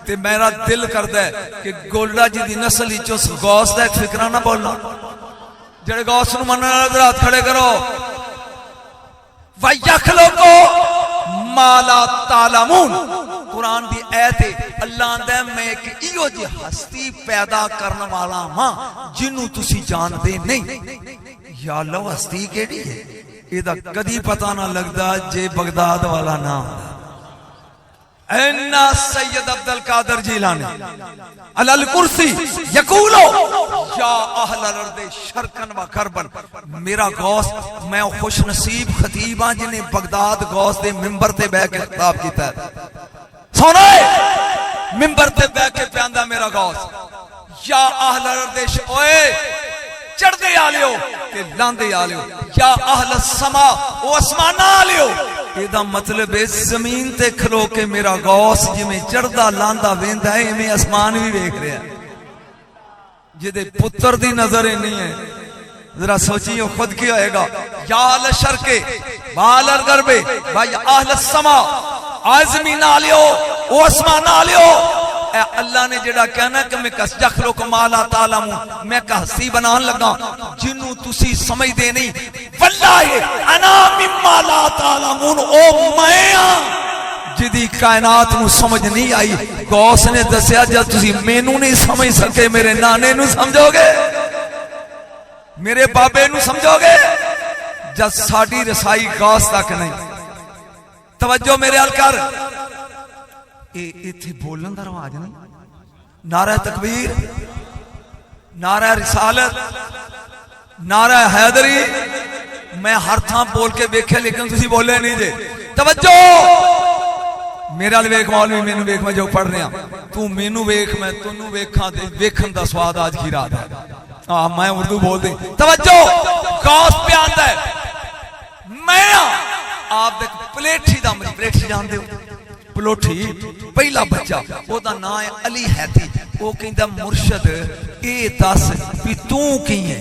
ते मेरा दिल करदा है कि गोल्डा जी दी नस्ल विच उस गौस दा एक फिकराना बोलना जेड़े गौस नूं मनण वाले हाथ खड़े करो। वयखलुकु माला तालमून कुरान दी आयत है। अल्लाह आंदा मैं एक इहो जी हस्ती पैदा करने वाला हां जिन्नू तुसी जानदे नहीं। या अल्लाह हस्ती केड़ी है एदा कदी पता ना लगदा जे बगदाद वाला ना अन्ना सैयद अब्दुल कादिर जिलानी अलल कुर्सी यकूलो या अहलल अर्द शरकन व गरबन। मेरा गौस मैं खुश नसीब खतीब हां जिन्हें बगदाद गौस दे मिंबर ते बैठ के खिताब कीता है। सुनो मिंबर ते बैठ के प्यांदा मेरा गौस या अहलल अर्द ओए चढ़दे आलियो ते लांदे आलियो या अहल समा ओ आसमान आलियो। एदा मतलब है जमीन ते खलो के मेरा गौस जिमें चढ़दा लांदा वेंदा है इवें आसमान भी वेख रहा है। जिदे पुत्र दी नजर नहीं है जरा सोचियो खुद की होएगा। या अल शरके बालर गरबे भाई अहल समा आजमीन आलियो ओ आसमान आलियो। अल्लाह ने जेड़ा कहना कि मैं कसजखलो कमाला तालमू मैं हस्ती बनान लगा जिन्नू तुसी समझदे नहीं। वल्लाहि अना मिम्मा ला तालमून ओ मैं जिदी कायनात नू समझ नहीं आई। गौस ने दसिया जब तुसी मैनू नहीं समझ सके मेरे नाने नू समझोगे मेरे बाबे नू समझोगे जब साडी रसाई गौस तक नहीं। तवज्जो मेरे अल कर इत्थे बोलन दा रवाज नहीं। नारा तकबीर नारा रिसालत नारा हैदरी मैं हर थां बोल के वेखे लेकिन तुसी बोले नहीं जे। तवज्जो मेरे अल वेख मौलवी मैनू वेख मैं जो पढ़ रहा तू मैनू वेख मैं तेनू वेखा ते वेखन दा स्वाद आज की रात है। हाँ मैं उर्दू बोल दी। तवज्जो गौस पे आंदा है मैं आप देख पलेठी दा मरी पलेठी जानदे हो पलोठी पहला बच्चा ओदा नाम है अली हैती। वो कहंदा मुर्शद ए दस भी तू की है।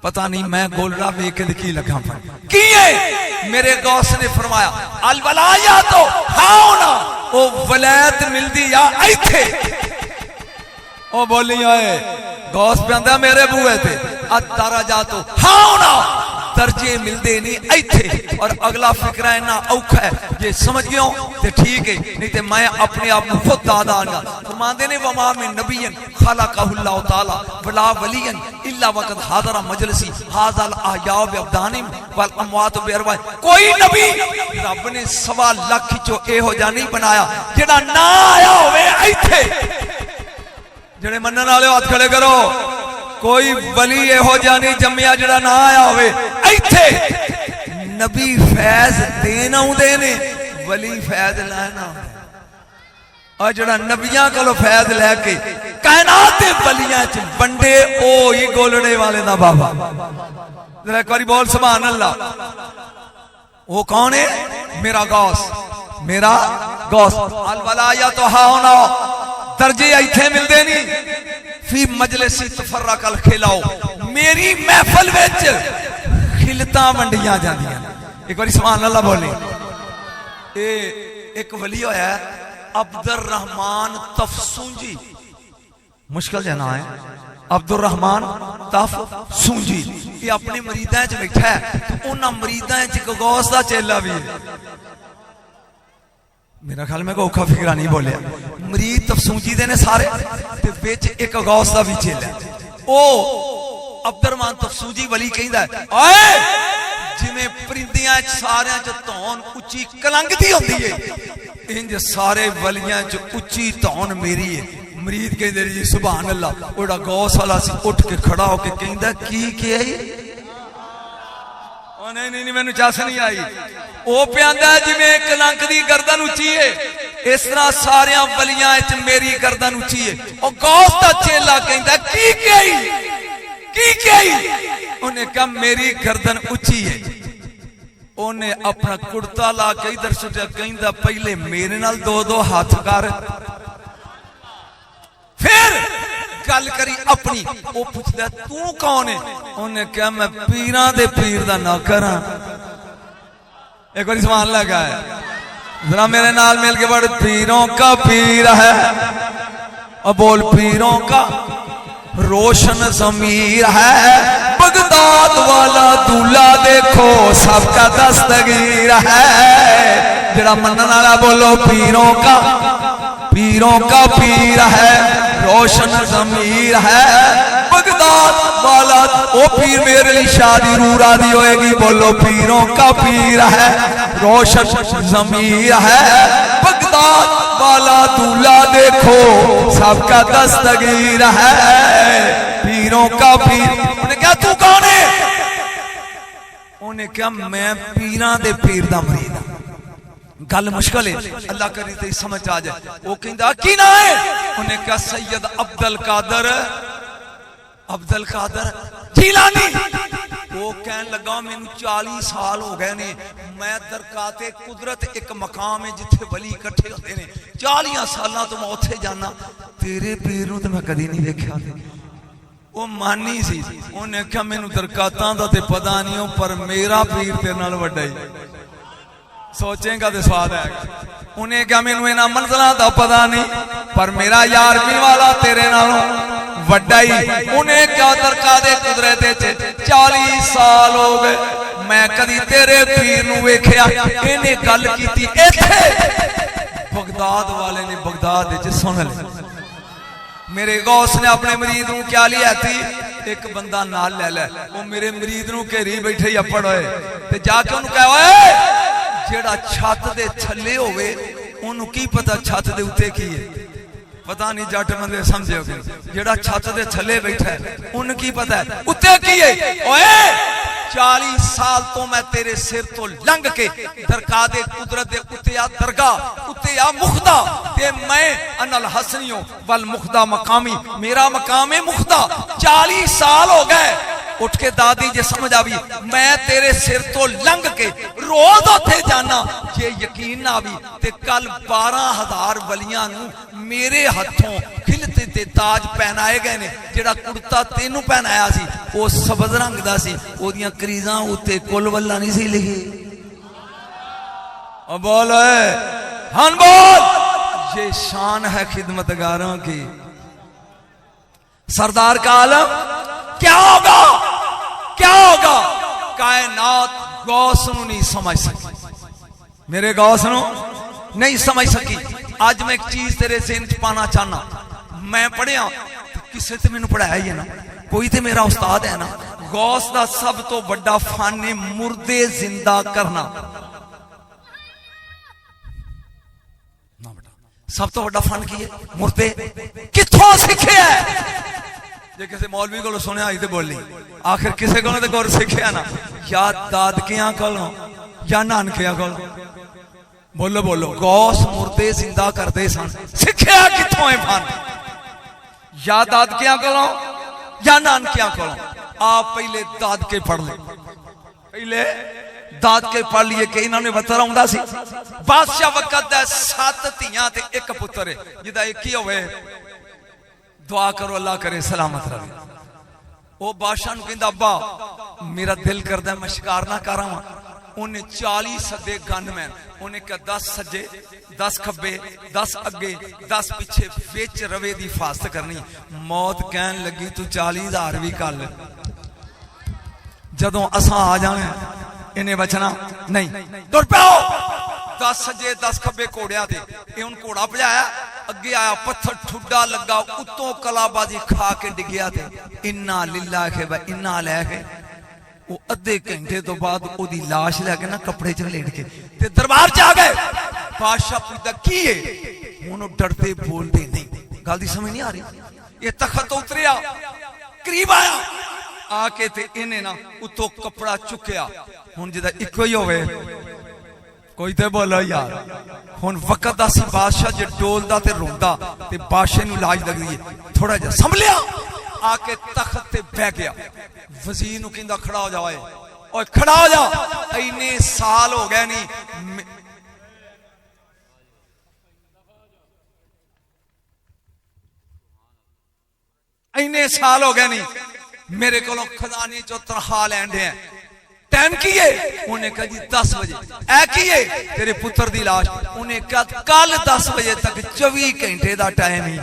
पता नहीं मैं गोलरा वेख के की लगा की है। मेरे गौस ने फरमाया अल वलाया तो हाओ ना ओ वलायत मिलदी या इथे ओ बोली आए गौस पे आंदा मेरे बूए थे अतारा जा तो हाओ ना दर्जे मिलते नहीं इथे। और अगला फिक्रा इन्ना औखा है जे समझ गयो तो ठीक है नहीं तो मैं अपने आप को खुद दादा आऊंगा। फरमाते ने वमा में नबियन खलकहुल्लाह ताला वला वलियन इल्ला वक़द हादरा मजलिसी हाज़ल अहया बिअबदानिम वल अमवात बिअरवा। कोई नबी रब ने 1.25 लाख चो एहो जा नहीं बनाया जेड़ा ना आया होवे इथे। जेड़े मनन वाले हाथ खड़े करो। कोई वली एहो जा नहीं जम्मिया जेड़ा ना आया होवे इथे। नबी फैज देन आउंदे ने वली फैज लैना और जेड़ा नबियां कोलों फैज लैके कायनात दे वलियां च बंडे ओ ही गोलड़े वाले दा बाबा। जरा एक बारी बोल सुभान अल्लाह। वो कौन है? मेरा गौस मेरा गौस। अल वलाया तो हाओ दर्जे इथे मिलते नहीं। फी मजलिस तफर्रकल खिलाओ मेरी महफिल विच खिलता वंडियां जांदियां। एक बार सुभान अल्लाह बोली। एक वली होया अब्दुर रहमान तफसूंजी मुश्किल जना है अब्दुर रहमान तफसूंजी। ये अपने मरीदां च बैठा है तो उन्हां मरीदां च गौस दा चेला भी है। मेरा ख्याल में औखा फिकरा नहीं बोलिया। मरीद तफसूंजी दे ने सारे ते विच एक गौस दा भी चेला ओ अब्दुर रहमान तफसूंजी वली कहंदा है ओए जिवें परिंदियां च सारियां च धौन उच्ची कलंगदी होंदी है इंज सारे वलियां च उच्ची धौन मेरी है। मरीद कहंदे जी सुभान अल्लाह। ओड़ा गौस वाला सी उठ के खड़ा होके कहंदा की है नहीं नहीं मैनू चस नहीं आई। वो प्यांदा जिवें कलंक दी गर्दन उच्ची है इस तरह सारिया वलियां च मेरी गर्दन उच्ची है। और गौस दा चेला कहंदा की उन्हें कहा मेरी गर्दन उच्ची है। उन्हें अपना कुर्ता ला के इधर सुटिया कहंदा पहले मेरे नाल 2-2 हाथ कर फिर गल करी अपनी। वो पूछदा तू कौन है? उन्हें कहा मैं पीरां दे पीर दा नौकर हां। एक बार सवाल लगा है जरा मेरे नाल मिल के बड़ पीरों का पीर है, और बोल पीरों का रोशन ज़मीर है। बगदाद वाला दूल्हा देखो सबका दस्तगीर है। जरा मनन वाला बोलो पीरों का पीर है, रोशन ज़मीर है। बगदाद वाला ओ पीर मेरे लिए शादी रूरा दी होएगी। बोलो पीरों का पीर है, रोशन ज़मीर है। बगदाद वाला दूल्हा देखो सबका दस्तगीर है। पीरों का पीर। उन्हें क्या तू कौन है? उन्हें क्या मैं पीरां दे पीर दा मरीद हां। गल मुश्किल है, अल्लाह करी ते समझ आ जाए। वो कहंदा की ना है? उन्हें क्या सैयद अब्दुल कादर जीलानी। वो कहन लगा मैनू 40 साल हो गए ने, मैं दरकाते कुदरत एक मकाम है जिथे वली इकट्ठे होते ने, 40 सालों तो मैं उत्थे जाना, तेरे पीर नूं ते मैं कदी नहीं देखा। वो मानी सी, उन्हें क्या मैनू दरकातां दा ते पता नहीं हो, पर मेरा पीर तेरे नाल वड्डा ही। सोचेगा तो स्वाद आएगा। उन्हें क्या मैनू इन्हां मंज़िलां दा पता नहीं, पर मेरा यार भी वाला तेरे नालों वड्डा ही। उन्हें क्या दरकाते कुदरत 40 साल हो गए, मैं कदी तेरे पीर नूं वेखिया। इन्हें गल कीती इत्थे बगदाद वाले ने बगदाद विच सुन ली। मेरे गौस ने अपने मरीद नूं क्या लिया थी? एक बंदा नाल ले लै। वो मेरे मरीद नूं घेरी बैठे ही अपड़ होए ते जाके उन्होंने कहा ओए जेड़ा छत दे थल्ले होवे उन्होंने की पता छत दे उत्ते की है? पता नहीं जट बंदे समझे हो। जेड़ा छत दे थल्ले बैठा है उन्हें की पता है उत्ते की है? ओए 40 साल तो मैं तेरे सिर तो लंघ के दरकादे कुदरत दे उत्ते आ दरगाह उत्ते आ मुखदा ते मैं अनल हसनियो वल मुखदा मकामी, मेरा मकाम है मुखदा। 40 साल हो गए। उठ के दादी जे समझ आवी, मैं तेरे सिर तो लंघ के रोज उथे जाना। जे यकीन ना आवी ते कल 12,000 वलियां नूं मेरे हथों खिलते ते ताज पहनाए गए ने। जेड़ा कुर्ता तेनू पहनाया सी वो सबज रंग दा सी, ओदियां करीजां उत्ते कुल वल्ला नहीं सी लिखी। अब बोल हन बोल, ये शान है खिदमतगारों की। सरदार का आलम क्या होगा? क्या होगा? कायनात गौस नूं नहीं समझ सकी, मेरे गौस नूं नहीं समझ सकी। आज मैं एक चीज तेरे ज़हन च पाना चाहना। मैं पढ़िया किसे ते मैनू पढ़ाया ही है ना, कोई तो मेरा उस्ताद है ना। गौस का सब तो बड़ा फन है मुर्दे जिंदा करना। सब तो बड़ा फन की है मुर्दे। किथों सीखे है? जे किसी मौलवी को सुनिया ही तो बोली, आखिर किसी को गौर सीखिया ना, या दादकियां कोलों या नानकियां कोलों। बोलो बोलो, गौस मुर्दे जिंदा करते सन, सीखिया किथों है फन? या दादकियां कोलों या नानकियां कोलों। आप पहले दादके पढ़ ले, पहले दादके पढ़ लिए कि इन्होंने बतर आउंदा सी। बादशाह वक्त 7 धीआं ते 1 पुत्र है, जिदा एक ही होवे दुआ करो अल्लाह करे सलामत रहे। वो बादशाह नूं कहंदा अब्बा मेरा दिल करदा मैं शिकार ना करां। उन्हें 40 सदे गनमैन, उन्हें क्या 10 सज्जे 10 खब्बे 10 अगे 10 पिछे विच रवे दी हिफाजत करनी। मौत कहन लगी तू 40,000 भी कर ले, जदों असां आ जाने इन्हें बचना नहीं। तुर पाओ 10 सज्जे 10 खब्बे घोड़िया थे। ये हुण घोड़ा भजाया, अगे आया पत्थर ठुड्डा लगा, उत्तों कलाबाजी खा के डिग्या थे। इन्ना लिल्ला के इन्ना लैके वो अद्धे घंटे तो बाद ओदी लाश लैके ना कपड़े च लेट के ते दरबार च आ गए। बादशाह पूछदा की है? हुण डरते बोलते नहीं। गल दी समझ नहीं आ रही। ये तखत तो उतरिया, करीब आया, आके ते इन्हें ना उत्तों कपड़ा चुकया। हुण जिदा इको ही होवे कोई तो बोलो यार। हुण वक्त दा सी, बादशाह जे डोलदा ते रोंदा ते बादशाह नूं लाज लगदी है। थोड़ा जिहा संभलिया, आके तख्त ते बैठ गया। वजीर नूं कहंदा खड़ा हो जाओ, ओए खड़ा हो जा, इन्ने साल हो गए नहीं इन्ने साल हो गए नहीं मेरे को खजाने चो तनखा लैन दे। टाइम की है? उन्हें कहा जी 10 बजे। ऐ की है? तेरे पुत्र दी लाश। उन्हें कहा कल 10 बजे तक 24 घंटे का टाइम ही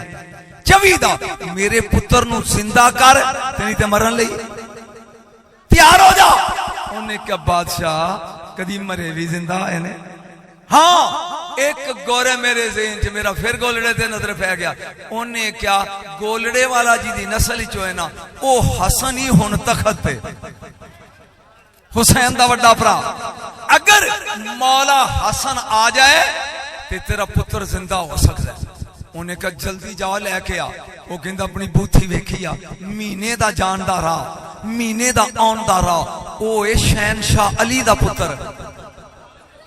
24 दा मेरे पुत्र नू जिंदा कर नहीं तो मरन लई तैयार हो जा। उन्हें कहा बादशाह कदी मरे भी जिंदा है ने। हाँ एक गोरे मेरे ज़हन च मेरा फिर गोलड़े ते नजर पै गया। उन्हें क्या गोलड़े वाला जी दी नस्ल चो है ना वो हसन ही हुण तखत पे हुसैन दा वड्डा भरा। अगर मौला हसन आ जाए तो तेरा पुत्र जिंदा हो सकता है। उन्हें कहा जल्दी जाओ लैके आ। वो कहंदा अपनी बूथी वेखी आ महीने दा जानदा रहा महीने दा आउंदा रहा। वो है शहनशाह अली दा पुत्र।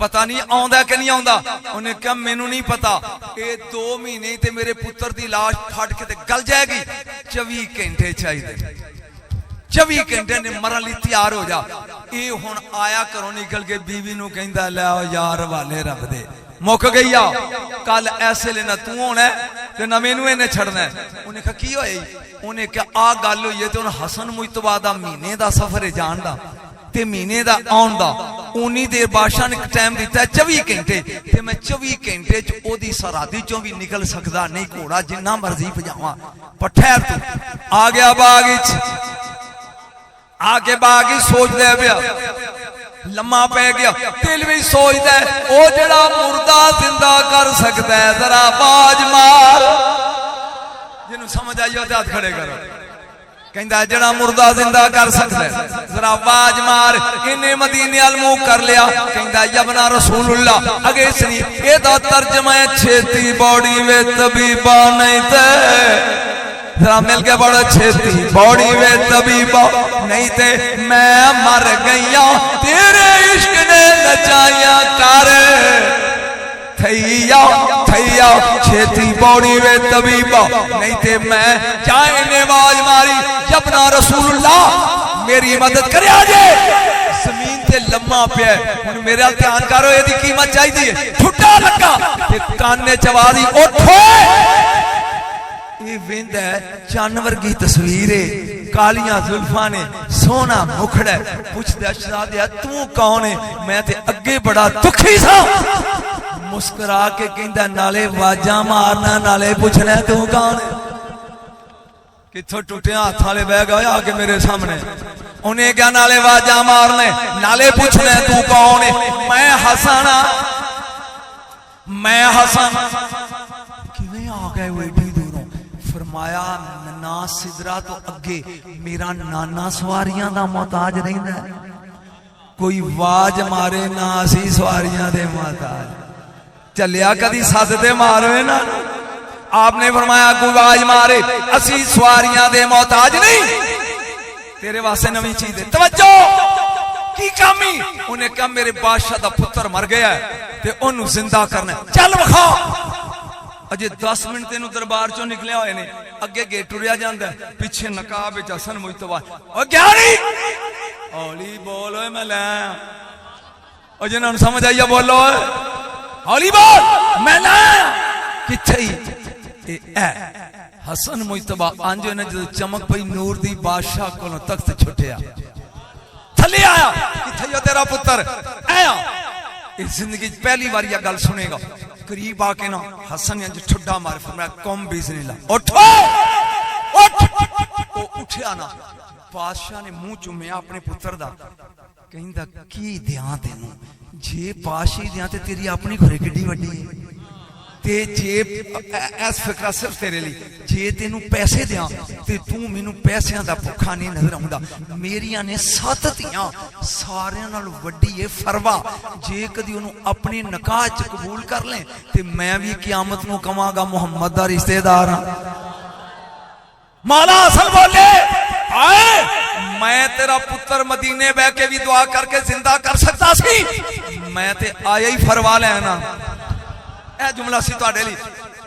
पता नहीं आउंदा कि नहीं आउंदा। उन्हें कहा मैनू नहीं पता। ये 2 महीने ते मेरे पुत्र दी लाश फट के ते गल जाएगी। 24 घंटे चाहिए 24 घंटे ने मरन लई तैयार हो जा। ये हुण आया घरों निकल के बीवी नू कहंदा लै आओ यार हवाले रब दे मुक गई आ। कल ऐसे लेना तू होना ते ना मैनू इन्हें छड़ना है। उन्हें कहा की होई? उन्हें कहा आ गल हुई है तो हसन मुश्तबा दा महीने दा सफर है जान दा ते महीने दा आउण दा। उन्नी देर बादशाह ने टाइम दिता 24 घंटे ते मैं 24 घंटे च ओदी सरहदी चों भी निकल सकदा नहीं। घोड़ा जिन्ना मर्जी भजावां पर ठहर तू। आ गया बाग विच आके बाग ही सोचदा पिया लम्मा पै गया। दिल भी सोचदा ओ जेड़ा मुर्दा जिंदा कर सकदा है जरा आवाज मार। जिन्हों समझ आई हो हाथ खड़े करो। कहंदा जेड़ा मुर्दा जिंदा कर सकदा है जरा आवाज मार। इन्हें मदीने अल मुंह कर लिया। कहंदा यबना रसूलुल्लाह अगे सनी एदा तर्जमा है छेती बॉडी वे तबीबा नहीं ते जरा मिल के बड़ा छेती बॉडी वे तबीबा नहीं ते मैं मर गईया तेरे इश्क ने नचाया कर थैया थैया छेती बॉडी वे तबीबा नहीं ते मैं चाहे ने आवाज मारी जबना रसूलुल्लाह मेरी मदद करे आजे। जमीन ते लम्मा पिया हुण मेरा ध्यान करो एदी कीमत चाहिए। ठुड्डा लगा ते काने च आवाज उठो। ये वेंद है चन्न वर्गी तस्वीर है कालियां जुल्फा ने सोना मुखड़ा पूछदा शहजादिया तू कौन है? मैं ते अगे बड़ा दुखी सा। मुस्कुरा के कहंदा नाले वाजा मारना नाले पूछना तू कौन है? किथों टुटिया हाथ वाले बह गए आके मेरे सामने। उन्हें क्या नाले वाजा मारने नाले पूछना तू कौन है? मैं हसन मैं हसन। किवें आ गए वो एडी दूरों? फरमाया ना सिदरा तो अगे मेरा नाना सवारियां दा मोहताज रहिंदा है। कोई वाज मारे ना असी सवारियां दे मोहताज। चलिया कदी सद ते मारे ना। आपने फरमाया कोई वाज मारे असी सवारियां दे मोहताज नहीं। तेरे वास्ते नवी चीज है तवज्जो की कामी। उन्हें कहा मेरे बादशाह दा पुत्र मर गया है ते ओनू जिंदा करना चल विखा। अजे 10 मिनट तेन दरबार चो निकलिया हुए ने अगे गेट टुरिया जाता है पिछे नकाब विच हसन मुश्तबा ओ ज्ञानी हौली बोल मैं लै जिन्होंने समझ आई बोलो हौली बोल मैं लै किथे हसन मुश्तबा अंज ने जो चमक पई नूर दी बादशाह को तख्त छुटिया थले आया किथे तेरा पुत्र आया। इस जिंदगी पहली बार यह गल सुनेगा। करीब आके ना हसन अंज ठुड्डा मार फरमाया कौम बिस्मिल्लाह उठो उठ। वो उठया ना बादशाह ने मुंह चुमिया अपने पुत्र दा कहंदा की दियां तेनू जे पाशी दियां ते तेरी अपनी घरे किड्डी वड्डी है ते जे इस फिक्रा सिर्फ तेरे लिए जे तेनू पैसे दियां ते तू मैनू पैसियां दा भुखा नहीं नजर आउंदा। मेरियां ने 7 धियां सारियां नाल वड्डी है फरवा। जे कदी ओनू अपनी निकाह च कबूल कर ले ते मैं भी क़यामत नू कवांगा मुहम्मद दा रिश्तेदार हां। मौला असल बोले आए मैं तेरा पुत्र मदीने बह के भी दुआ करके जिंदा कर सकता सी। मैं ते आया ही फरवा लेना। ए जुमला सी तुहाडे लई।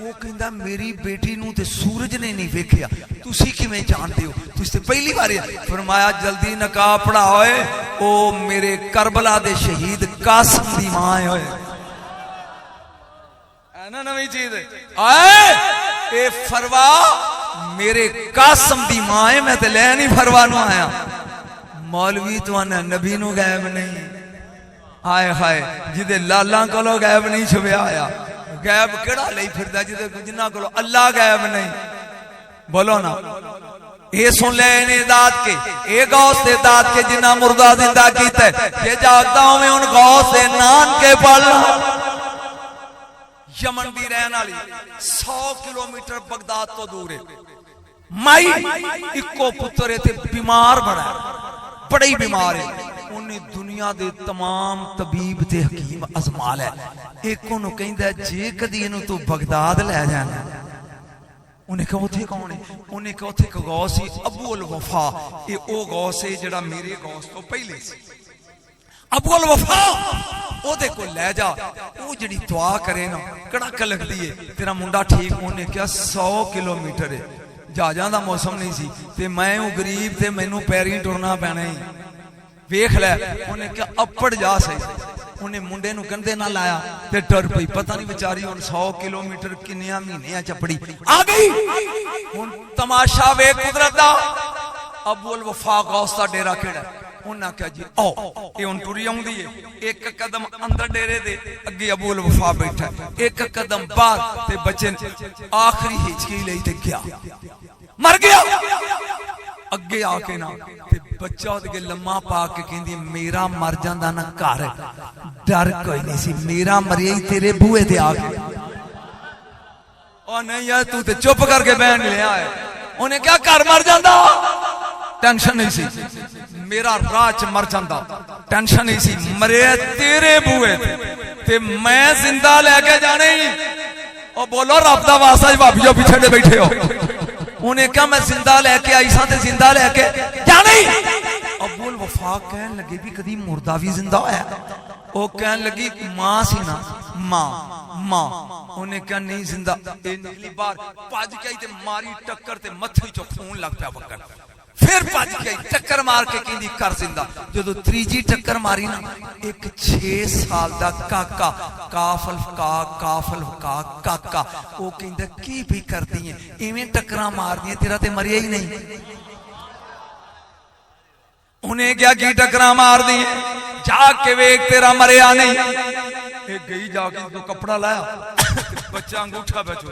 वो कहंदा मेरी बेटी नू ते सूरज ने नहीं वेखिया तुसी किवें जानदे हो? तुसी ते पहली बार। फरमाया जल्दी नकाह पढ़ाओ ओ मेरे करबला दे शहीद कासिम दी मां है ना नवी चीज आए ए फरवा मेरे कासिम दी मां है। मैं ते ले नहीं फरवा नू आया। मौलवी तो आना नबी नू गैब नहीं, हाय हाय जिदे लाला कोलों गैब नहीं छुपया आया, गैब केड़ा लई फिरदा जिदे जिन्हां कोलों अल्लाह गैब नहीं। बोलो ना, ये सुन ले इन्हें दाद के, ये गौस दे दाद के जिन्ना मुर्दा जिंदा कीता है, ये जागदा हूं उन गौस दे नान के पल। यमन दी रहन वाली 100 किलोमीटर बगदाद तो दूर है, माई इको पुत्र है, बीमार बड़ा बड़ा ही बीमार है। उन्हें दुनिया दे तमाम तबीब ते हकीम अजमा लै, एक ओनू कहंदा जे कदी इनू तू बगदाद ले जाना, उन्हें कहा उथे कौन है, उन्हें कहा उथे गौस ही अबू अल वफा, ये ओ गौस है जड़ा मेरे गौस तो पहले सी, अबू अल वफा ओदे को ले जा, वो जड़ी दुआ करे ना कड़क लगदी है, तेरा मुंडा ठीक। उन्हें क्या 100 किलोमीटर है, जहाजां दा मौसम नहीं सी ते मैं हूं गरीब ते मैनू पैरी टुरना पैना ही, वेख लै। उन्हें क्या अपड़ जा सही, उन्हें मुंडे नू कंधे ना लाया ते टुर पई, पता नहीं बेचारी हुण 100 किलोमीटर किन्नियां महीने चपड़ी आ गई। हुण तमाशा वे कुदरत दा, अबू अल वफा गौस दा डेरा केड़ा, उन्हें क्या जी आओ, ये हुण टुरी आउंदी है, एक कदम अंदर डेरे दे अगे अबू अल वफा बैठा, एक कदम बाहर ते बच्चे आखिरी हिचकी लई ते गया, मर गया। अगे आके ना ते बच्चा उहदे लम्मा पा के कहंदी मेरा मर जांदा ना घर, डर कोई नहीं सी, मेरा मरिया ही तेरे बूहे ते आके। ओ नहीं यार तू ते चुप करके बहन लिया है। उन्हें क्या घर मर जांदा, टेंशन नहीं सी, मेरा राह च मर जांदा, टेंशन नहीं सी, मरे तेरे बूहे ते मैं जिंदा लेके जाने ही। ओ बोलो रब दा वास्ता भाभीओ पीछे दे बैठे हो। उन्हें क्या मैं जिंदा लेके आई सा ते जिंदा लेके जाने ही। अबू अल वफा कहन लगे भी कदी मुर्दा भी जिंदा होया, ओ कहन लगी मां सी ना, मां मां। उन्हें क्या नहीं जिंदा, ए निकली बाहर भज के आई ते मारी टक्कर ते मथे चो खून लग पिया बकन, फिर भज गई टक्कर मार के कहंदी कर जिंदा। जो त्रीजी टक्कर मारी ना, एक 6 साल दा काका, काफल का काफल का काका, वो कहंदा की भी करदी है इवें टक्करां मारदी, तेरा ते मरिया ही नहीं। उन्हें क्या की टक्करां मार दी, जाके वेख तेरा मरिया नहीं। एक गई जाके तो कपड़ा लाया, बच्चा अंगूठा बचो,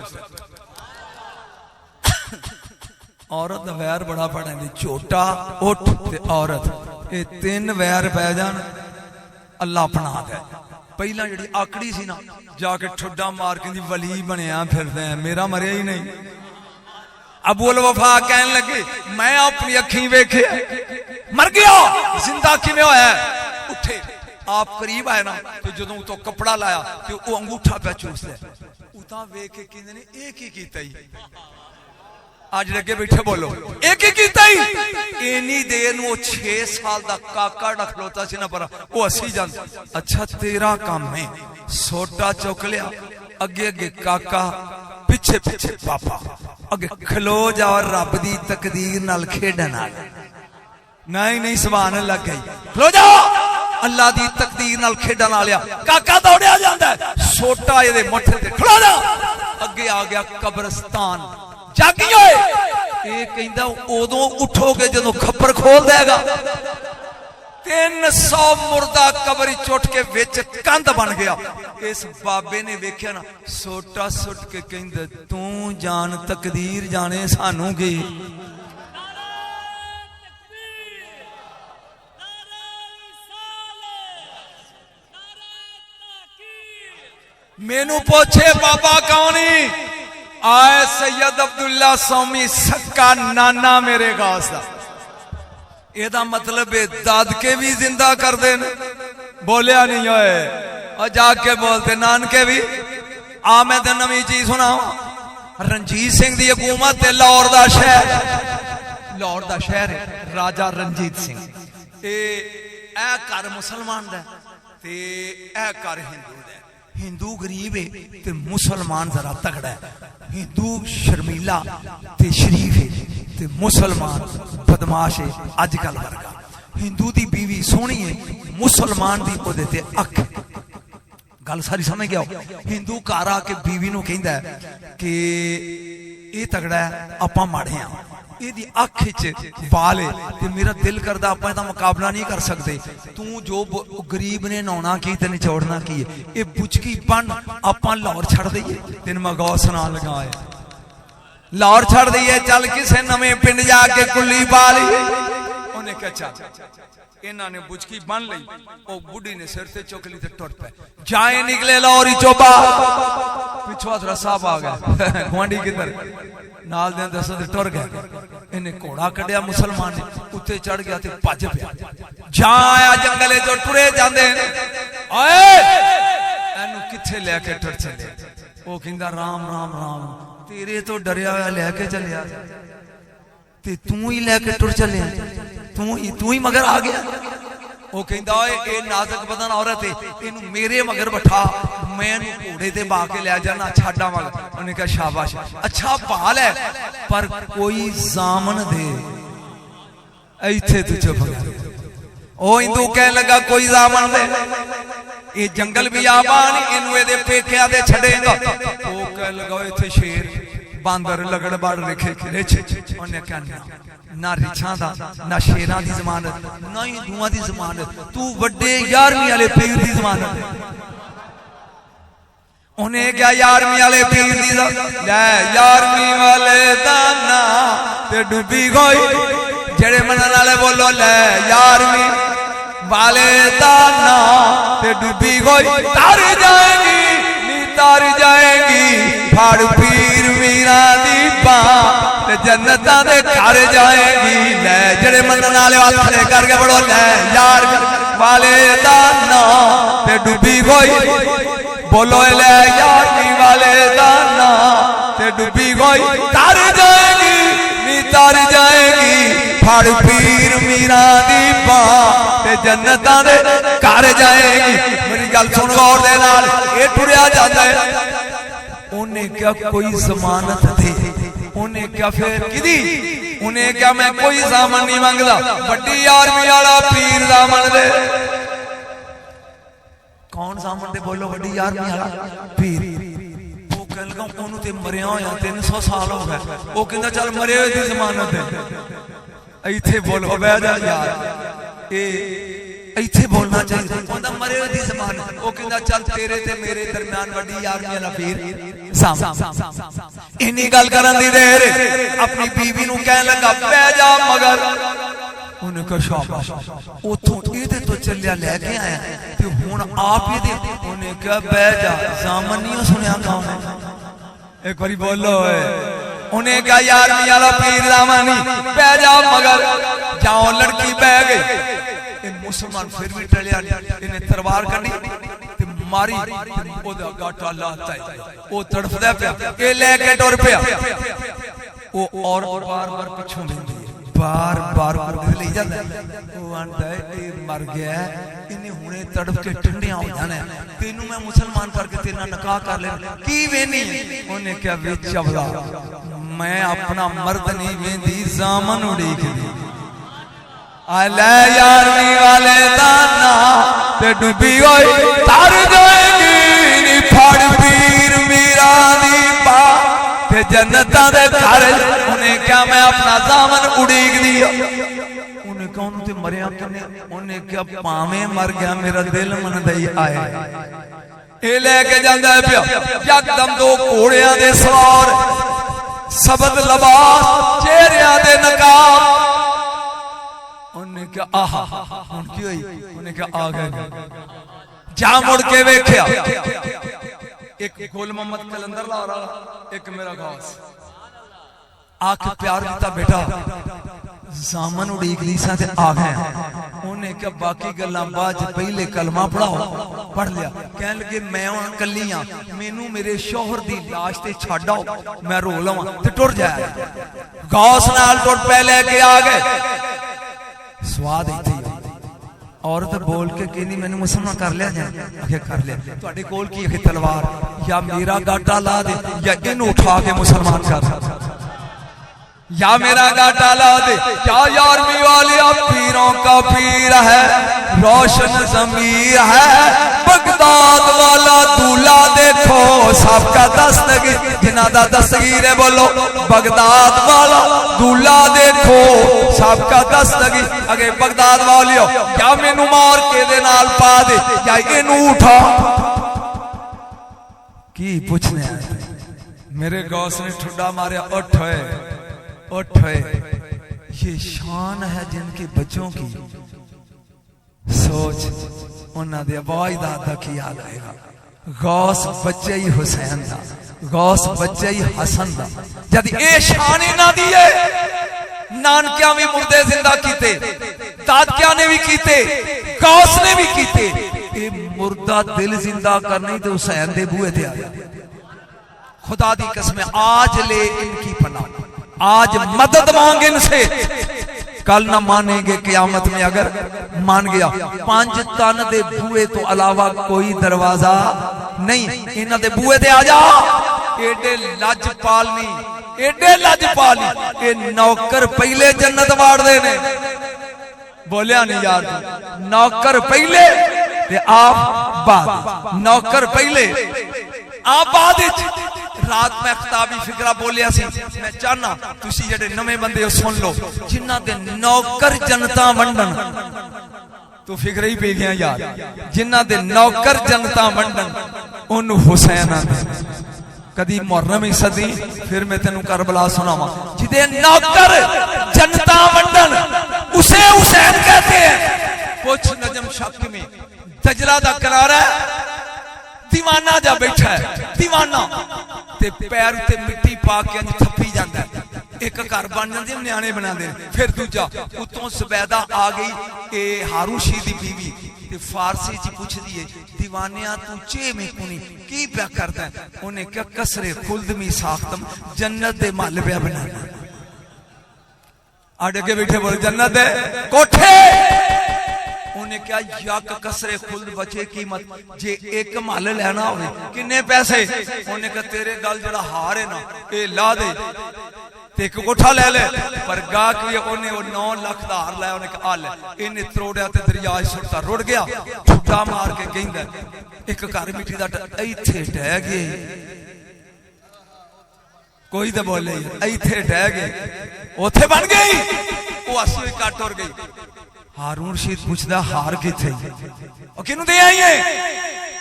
औरत का वैर बड़ा पड़ा, छोटा उठ ते औरत, ये 3 वैर पै जान अल्लाह अपना दे। पहला जी आकड़ी सी ना, जाके ठुड्डा मार के वली बनया फिरदे, मेरा मरिया ही नहीं। अबू अल वफा कहन लगे मैं अपनी अखी वेखे मर गया, जिंदा किवें होया। उठे आप करीब आए ना, तो जो तो कपड़ा लाया तो वो अंगूठा पे चूसदा, उता वेख के कहंदे ने एक ही कीता ही। आज लगे बैठे बोलो एक ही कीता ही। इन्नी देर नु 6 साल दा काका खलोता सी ना, पर वो हसी जांदा। अच्छा तेरा काम है, सोटा चुक लिया, अगे अगे काका, पिछे पिछे पापा, अगे खलो जा और रब दी तकदीर नाल खेडन आ। नहीं नहीं सुभान अल्लाह गई, खलो जा अल्लाह दी तकदीर नाल खेडन आ लिया। काका दौड़िया जांदा है, सोटा इहदे मथे ते खलो जा। अगे आ गया कब्रिस्तान, जागी होए। ये कहंदा उदों उठोगे जदों खप्पर खोल देगा। 300 मुर्दा कब्र चुट के विच कंध बन गया। इस बाबे ने वेख्या ना, सोटा सुट के कहंदा तू जान तकदीर जाने सानू की। मेनू पूछे बाबा कौनी आए, सैयद अब्दुल्ला सौमी, सक्का नाना मेरे गौस दा। एदा मतलब है दादके भी जिंदा कर दे, बोलिया नहीं होए और जाके बोलते नानके भी। आ मैं तो नवी चीज सुनाओ, रणजीत सिंह दी हुकूमत है लाहौर दा शहर, लाहौर दा शहर है, राजा रणजीत सिंह। ए घर मुसलमान दा ते ए घर हिंदू दा। हिंदू गरीब है ते मुसलमान जरा तगड़ा है। हिंदू शर्मीला ते शरीफ है ते मुसलमान बदमाश है अजकल वर्गा। हिंदू दी बीवी सोहनी है, मुसलमान दी ओदे ते अख। गल सारी समझ गया। हिंदू घर आके बीवी नूं कहंदा है कि ये तगड़ा है आपां माड़े हां, ਇਹਦੀ ਅੱਖ 'ਚ ਵਾਲ ਹੈ ਤੇ ਮੇਰਾ ਦਿਲ ਕਰਦਾ ਆਪਾਂ ਇਹਦਾ ਮੁਕਾਬਲਾ ਨਹੀਂ ਕਰ ਸਕਦੇ। ਤੂੰ ਜੋ ਗਰੀਬ ਨੇ ਨਹਾਉਣਾ ਕੀ ਤੇ ਨਿਚੋੜਨਾ ਕੀ ਹੈ, ਇਹ ਬੁਚਕੀ ਬਣ ਆਪਾਂ ਲਾਹੌਰ ਛੱਡ ਦਈਏ। ਤੈਨੂੰ ਮੈਂ ਗੌਸ ਨਾਲ ਲਗਾਇਆ ਲਾਹੌਰ ਛੱਡ ਦਈਏ, ਚੱਲ ਕਿਸੇ ਨਵੇਂ ਪਿੰਡ ਜਾ ਕੇ ਕੁੱਲੀ ਪਾ ਲਈਏ। ਉਹਨੇ ਕਿਹਾ ਚੱਲ। इन्हों ने बुचकी बन ली, वो बुढ़ी ने सिर से चुक ली तो टुर पे जाए निकले लाहौरी चोबा। पिछो हजरा साहब आ गए गुआढ़ी किधर नाल दे दस टुर गए। इन्हें घोड़ा कढ़िया मुसलमान ने उत्ते चढ़ गया ते भज पिया। जा आया जंगले चो टुरे जांदे एनू किथे लैके टुर चले। वो कहंदा राम राम राम तेरे तो डरिया होया लैके चलिया ते तू ही लैके टुर चलिया, तू ही मगर आ गया। वो कहता ये नाजुक बदन औरत है, इनू मेरे मगर बैठा मैं घोड़े ते बा के लिया जाना छाड़ा मगर। उन्हें कहा शाबाश अच्छा बाल है पर कोई जामन दे। इत्थे तू चुप ओ हिंदू कह लगा कोई जामन दे, ये जंगल भी आबान इनू ये पेकिया दे छड़ेगा। वो कह लगा इत्थे शेर बांदर लगड़ बाड़ रखे रिछ। उन्हें कहना ना रिछां दा ना शेरां दी जमानत ना ही हिंदुआं दी जमानत, तू वड्डे 11वीं वाले पीर दी जमानत। उन्हें क्या 11वीं वाले पीर दी ले 11वीं वाले दा ना ते डुबी गई। जेड़े मनन वाले बोलो ले 11वीं वाले दा ना ते डुबी गई। तार जाएगी नी तार जाएगी फाड़ पीर मीरा दी बां जन्नता दे घर जाएगी। ले जेड़े मनन वाले हाथ खड़े करके बोलो ले यार वाले दा ना ते डुबी गई। बोलो ले यार वाले दा ना ते डुबी गई। तर जाएगी नी तर जाएगी फड़ पीर मीरा दी बां ते जन्नता दे घर जाएगी। मेरी गल सुन गौर दे नाल ये टुरिया जाता है। उन्हें क्या कोई जमानत दे, उन्हें क्या फिर किदी, उन्हें क्या मैं कोई जामन नहीं मांगदा, बड़ी 11वीं वाला पीर जामन दे। कौन जामन दे बोलो बड़ी 11वीं वाला पीर। वो कह लगा ओनू ते मरिया होया 300 साल हो गए। वो कहंदा चल मरे हुए दी जमानत है। इत्थे बोलो बह जा यार ए इत्थे बोलना चाहिए। कहंदा मरे हुए दी जमानत। वो कहंदा चल तेरे ते मेरे दरमियान बड़ी 11वीं वाला पीर साम। इन्नी गल करन दी देर अपनी बीवी नू कहन लगा बह जा मगर। उन्हें कहा शाबाश उथों इहदे तो चलिया लैके आया ते हुण आप ही दे। उन्हें कहा बह जा जामन नहीं सुनिया कौन है एक बारी बोलो है। उन्हें कहा 11वीं वाला पीर जामन नहीं बह जा मगर। जाओ लड़की बह गई। मुसलमान फिर भी टलिया नहीं, इन्हें तलवार कढ़ी मारी ओदा गाटा लाता है। वो तड़फदा पिया ये लेके टुर पिया। वो और बार-बार पिछों लेंदी बार-बार ले जांदा। वो आंदा है ये मर गया इन्हें हुणे तड़फ के ठंडिया हो जाना है, तेनू मैं मुसलमान करके तेरा निकाह कर लेना की वेनी। उन्हें क्या विच अवला मैं अपना मर्द नहीं वेंदी जामन उड़ीक दी। ले 11वीं वाले दाना ते डुबी गई। तर जाएगी नी फड़ पीर मीरा दी बा ते जन्नता दे घर। उन्हें क्या मैं अपना जामन उड़ीक दिया। उन्हें कौन ते मरिया कने। उन्हें क्या पावे मर गया मेरा दिल मन दई आए। ए लेके जांदा पिया यकदम दो घोड़ियां दे सवार सबद लबास चेहरियां दे नकाब। उन्हें क्या आहा हुण की होई। उन्हें क्या आ गए। जा मुड़ के वेख्या एक गुल मोहम्मद कलंदर ला रहा एक मेरा गौस आख प्यार दिता बेटा जामन उड़ीक ली सा ते आ गए। उन्हें क्या बाकी गल्लां बाद पहले कलमा पढ़ाओ पढ़ लिया। कहन लगे मैं हुण कल्ली हां मैनू मेरे शौहर दी लाश ते छड्ड आओ मैं रो लवां ते टुर जाए। गौस नाल टुर पे लेके आ गए। स्वाद इत्थे औरत बोल के कहनी मैनू मुसलमान कर लिया जाए। आखे कर लिया। तुहाडे कोल की आखे तलवार या मेरा गाटा ला दे या इनू उठा के मुसलमान कर। या मेरा गाटा ला दे, क्या यारवीं वाले पीरों का पीर है, रोशन ज़मीर है, बगदाद वाला दूल्हा देखो सबका दस्तगीर, जिन्हां दा दस्तगीर है बोलो बगदाद वाला दूल्हा देखो सबका दस्तगीर। अगे बगदाद वालियो क्या मैनू मार के दे नाल पा दे या इनू उठा की पूछने आए। मेरे गौस ने ठुड्डा मारे, उठ है। ये शान है जिनके बच्चों की, सोच उन्होंने आवाज दादा की याद आएगा। गौस बच्चे ही हुसैन दा, गौस बच्चे ही हसन दा। जब ये शान इन्हां दी है, नानकिया भी मुर्दे जिंदा कीते, दादकिया ने भी कीते, गौस ने भी कीते। ये मुर्दा दिल जिंदा करनी तो हुसैन दे बूहे ते आया। खुदा दी कसम आज ले इनकी पनाह, आज मदद मांग इनसे, कल ना मानेंगे कियामत में। अगर मान गया 5 तन दे बूहे तो अलावा कोई दरवाजा नहीं, इन्हां दे बूहे ते आ जा। एडे लजपालनी, एडे लजपालनी, ये नौकर पहले जन्नत वाड़दे ने। बोलिया नहीं यार, नौकर पहले ते आप बाद, नौकर पहले आप बाद। रात में खिताबी फिकरा बोलिया सी, मैं चाहना तुसी जेडे नवे बंदे हो सुन लो, जिन्हां दे नौकर जनता वंडन, तो फिक्र ही पी गया यार, जिन्हां दे नौकर जनता वंडन उन हुसैन आंदे। कदी मुहर्रम ही सदी, फिर मैं तेनू करबला सुनावा, जिदे नौकर जनता वंडन उसे हुसैन कहते हैं। कुछ नजम शक में दजला दा किनारा दीवाना जा बैठा है, दीवाना ते पैर ते मिट्टी पा के अंज थप्पी जाता है। एक घर बन जाते न्याणे बना दे, फिर दूजा उतों सुबैदा आ गई, ए हारून शीह दी बीवी, ते फारसी च पुछदी है दीवानिया तू चे में कुनी की प्या करता है। उन्हें क्या कसरे खुल्द में साख्तम, जन्नत दे मल प्या बनाना। आड़े के बैठे बोल जन्नत है कोठे। उन्हें क्या यक कसरे खुल्द बचे कीमत, जे एक मल लेना हो किन्ने पैसे। उन्हें क्या तेरे गल जड़ा हार है ना ये ला दे ते एक कोठा ले ले, पर गाहक भी उन्हें 9 लाख दा हार लाया। उन्हें कहा ले इन्हें त्रोड़िया ते दरिया सुट्टा, रुड़ गया, ठुड्डा मार के कहंदा एक घर मिट्टी दा इत्थे ढह गए। कोई तो बोले इत्थे ढह गए, उथे बन गई, वो अस्सी कट उड़ गई। हारून रशीद पूछदा हार किथे, और किनू दे आई है,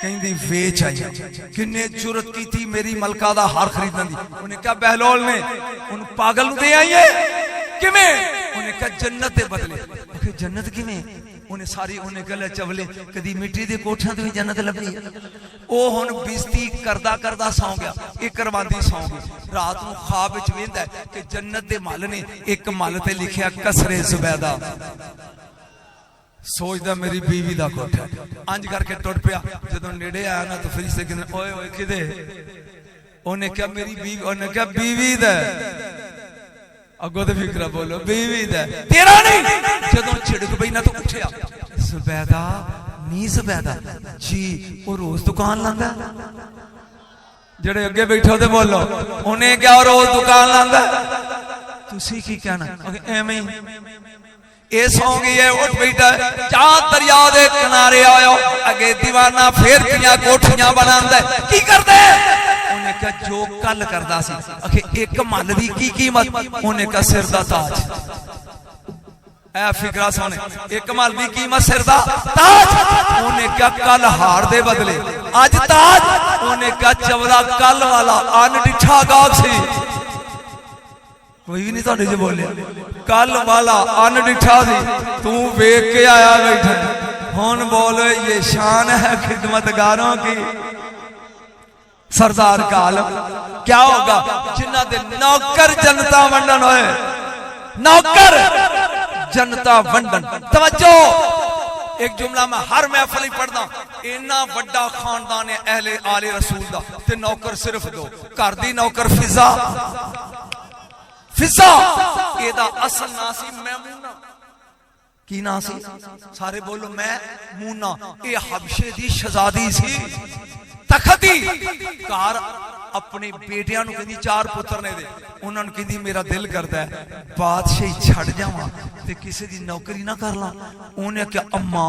कहंदी वेच आई। किन्ने जुरत की थी मेरी मलका दा हार खरीदने दी। उन्हें क्या बहलोल ने उन पागल नू दे आई है किवें। उन्हें क्या जन्नत दे बदले। आखिर जन्नत किवें। उन्हें सारी उन्हें गले चवले कदी मिट्टी दे कोठियां तो भी जन्नत लभी। ओ हुण बिजती करदा करदा सौ गया, एक करवांदी सौ गई। रात नू ख्वाब विच वेंदा कि जन्नत दे मल ने, एक मल ते लिखिया कसरे जुबैदा। सोचदा मेरी बीवी दा कोठा, अंज करके टुट पिया। जदों नेड़े आया ना तो फरिश्ते कहंदे ओए ओए किदे। उन्हें क्या मेरी बीवी, उन्हें क्या बीवी दा। अगो तो फिक्रा बोलो बीवी दा तेरा नहीं। जदों छिड़क पई ना तो उठिया, जुबैदा नी जुबैदा जी वो रोज दुकान लांदा। जेड़े अगे बैठे ते बोलो उन्हें क्या रोज दुकान लांदा। तुसी की कहना एवें ये सौ गई है, उठ बैठा चाह दरिया दे किनारे आयो। अगे दीवाना फिर किया कोठियां बनांदा की करदे। उन्हें क्या जो कल करदा सी, आखे एक मल दी की कीमत। उन्हें क्या सिर दा ताज। ऐ फिकरा सोने एक मल दी कीमत सिर दा ताज। उन्हें क्या कल हार दे बदले आज ताज। उन्हें क्या चवदा कल वाला अनडिठा गाहक सी। कोई भी नहीं तो जो बोले कल वाला अनडिठा सी, तू वेख के आया बैठा। हुन बोल ये शान है खिदमतगारों की। सरदार का आलम क्या होगा जिन्हां दे नौकर जनता वंडन होए, नौकर जनता वंडन। तवज्जो, एक जुमला मैं हर महफिल ही पढ़दा, इन्ना वड्डा खानदान है अहले आले रसूल दा, ते नौकर सिर्फ 2। घर दी नौकर फिजा, फिजा एदा असल ना सी मैमूना। की ना सी सारे बोलो मैं मूना। ये हबशे दी शहजादी सी, तखती। घर अपने बेटियां नू कहंदी 4 पुत्र ने दे। उन्होंने कहती मेरा दिल करता है बादशाही छड़ जावां ते किसी दी नौकरी ना कर ला। उन्हें क्या अम्मा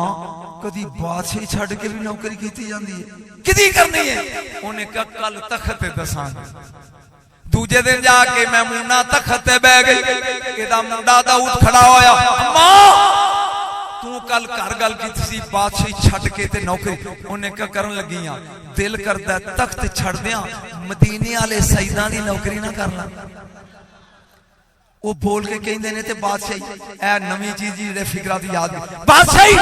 कदी बादशाही छड़ के भी नौकरी की जाती है किदी करनी है? उन्हें क्या कल तख्त दसांगे। दूजे दिन जाके मैमूना तख्त ते बह गई, एदा मुंडा दाऊद खड़ा होया, अम्मा तू कल घर गल की सी बादशाही छड़ के ते नौकरी। उन्हें क्या करन लगी आ दिल करता तख्त छड़ दिया मदीने वाले सईदां दी नौकरी ना कर ला। वो बोल के कहंदे ने ते बादशाही ए नवी चीज जी फिक्रा दी याद बादशाही